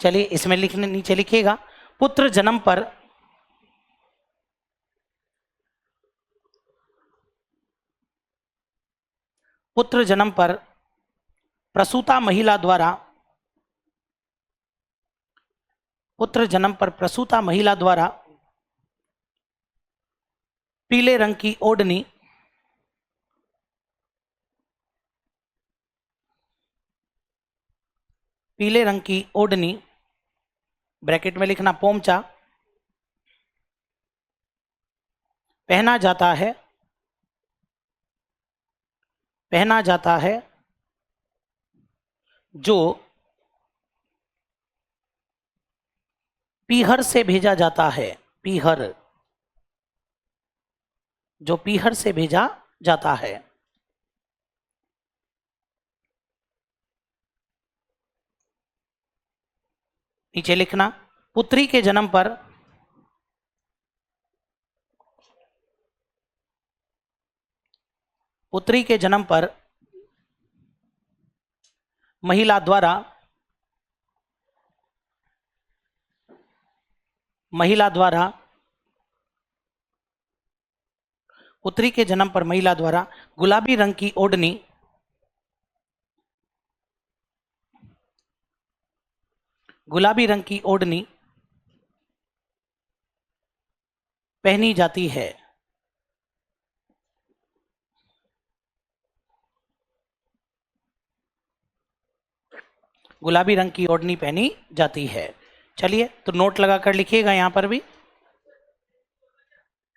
चलिए इसमें लिखने, नीचे लिखिएगा पुत्र जन्म पर, पुत्र जन्म पर प्रसूता महिला द्वारा, पुत्र जन्म पर प्रसूता महिला द्वारा पीले रंग की ओढ़नी, पीले रंग की ओढ़नी, ब्रैकेट में लिखना पोमचा, पहना जाता है, पहना जाता है जो पीहर से भेजा जाता है। पीहर, जो पीहर से भेजा जाता है। नीचे लिखना पुत्री के जन्म पर, पुत्री के जन्म पर महिला द्वारा, महिला द्वारा, पुत्री के जन्म पर महिला द्वारा गुलाबी रंग की ओढ़नी, गुलाबी रंग की ओढ़नी पहनी जाती है। गुलाबी रंग की ओढ़नी पहनी जाती है। चलिए तो नोट लगाकर लिखिएगा यहां पर भी।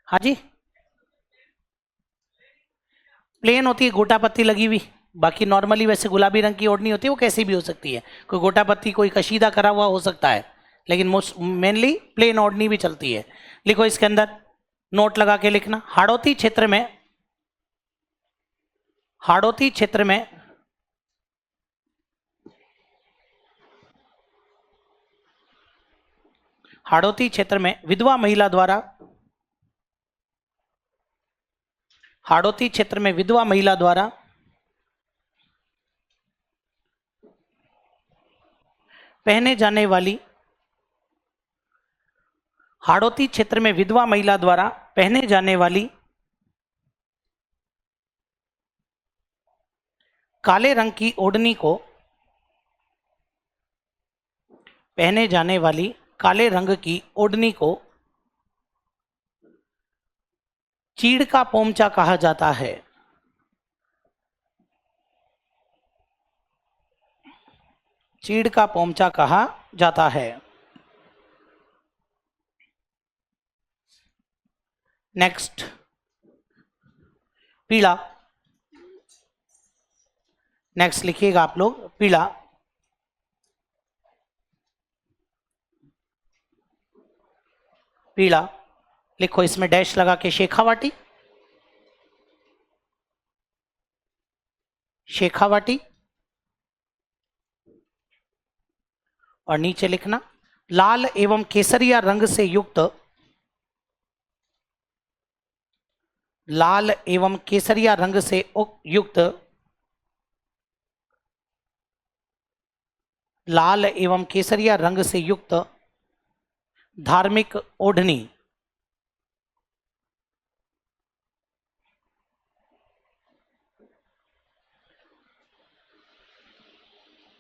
हाँ जी, प्लेन होती है गोटा पत्ती लगी हुई, बाकी नॉर्मली वैसे गुलाबी रंग की ओढ़नी होती है, वो कैसी भी हो सकती है, कोई गोटा पत्ती कोई कशीदा करा हुआ हो सकता है, लेकिन मोस्ट मेनली प्लेन ओढ़नी भी चलती है। लिखो इसके अंदर, नोट लगा के लिखना हाड़ौती क्षेत्र में, हाड़ौती क्षेत्र में हाड़ौती क्षेत्र में विधवा महिला द्वारा, हाड़ौती क्षेत्र में विधवा महिला द्वारा पहने जाने वाली, हाड़ौती क्षेत्र में विधवा महिला द्वारा पहने जाने वाली काले रंग की ओढ़नी को, पहने जाने वाली काले रंग की ओढ़नी को चीड़ का पोमचा कहा जाता है। चीड़ का पोमचा कहा जाता है। नेक्स्ट, पीला। नेक्स्ट लिखिएगा आप लोग पीला। पीला लिखो, इसमें डैश लगा के शेखावाटी, शेखावाटी, और नीचे लिखना लाल एवं केसरिया रंग से युक्त, लाल एवं केसरिया रंग से युक्त, लाल एवं केसरिया रंग से युक्त धार्मिक ओढ़नी,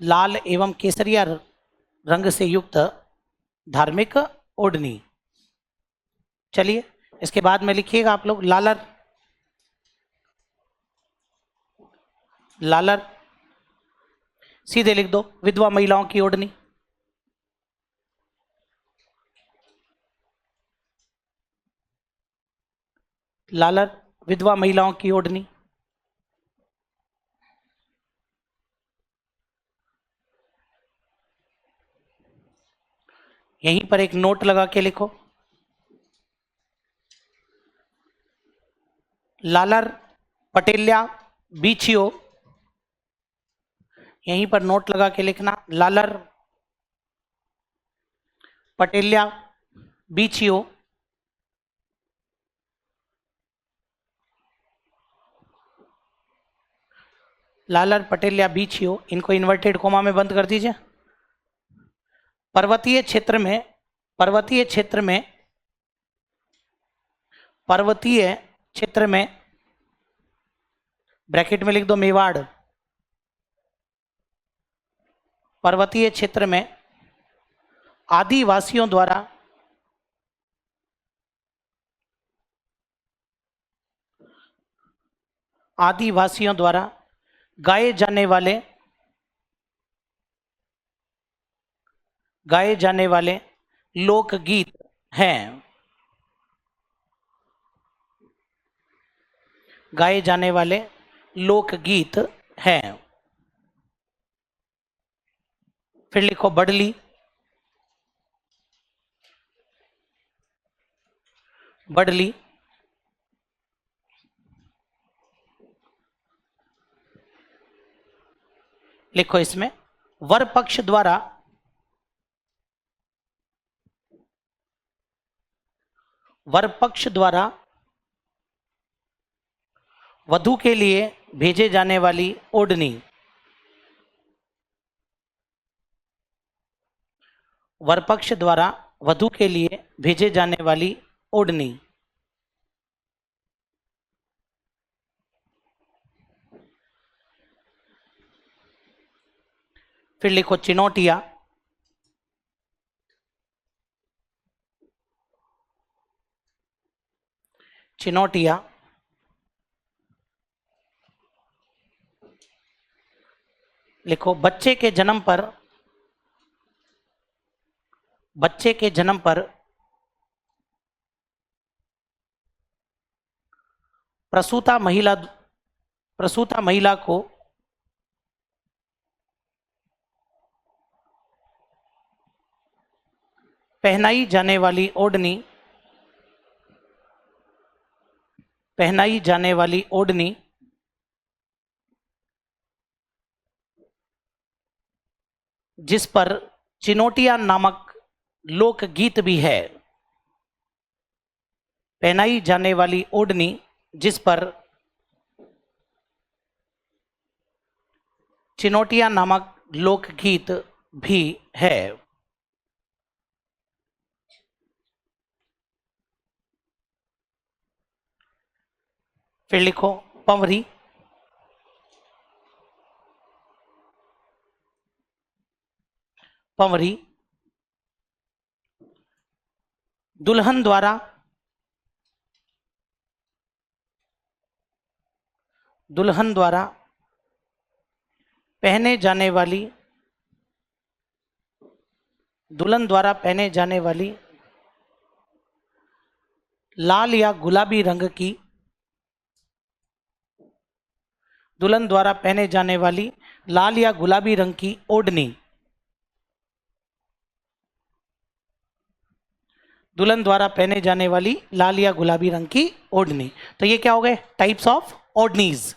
लाल एवं केसरिया रंग से युक्त धार्मिक ओढ़नी। चलिए इसके बाद में लिखिएगा आप लोग लालर। लालर सीधे लिख दो विधवा महिलाओं की ओढ़नी। लालर विधवा महिलाओं की ओढ़नी। यहीं पर एक नोट लगा के लिखो लालर पटेल्या बीछियो। यहीं पर नोट लगा के लिखना लालर पटेल्या बीछियो। लालर पटेल्या बीछियो, इनको इन्वर्टेड कोमा में बंद कर दीजिए। पर्वतीय क्षेत्र में ब्रैकेट में लिख दो मेवाड़। पर्वतीय क्षेत्र में आदिवासियों द्वारा गाए जाने वाले लोकगीत हैं। गाए जाने वाले लोकगीत हैं। फिर लिखो बडली। बडली लिखो इसमें वर पक्ष द्वारा वधू के लिए भेजे जाने वाली ओढ़नी। वर पक्ष द्वारा वधू के लिए भेजे जाने वाली ओढ़नी। फिर लिखो चिनौटिया। चिनौटिया लिखो बच्चे के जन्म पर प्रसूता महिला को पहनाई जाने वाली ओढ़नी जिस पर चिनौटिया नामक लोकगीत भी है। पहनाई जाने वाली ओढ़नी जिस पर चिनौटिया नामक लोकगीत भी है। फिर लिखो पंवरी। पंवरी दुल्हन द्वारा पहने जाने वाली लाल या गुलाबी रंग की दुल्हन द्वारा पहने जाने वाली लाल या गुलाबी रंग की ओढ़नी। दुल्हन द्वारा पहने जाने वाली लाल या गुलाबी रंग की ओढ़नी। तो ये क्या हो गए टाइप्स ऑफ ओढ़नीज।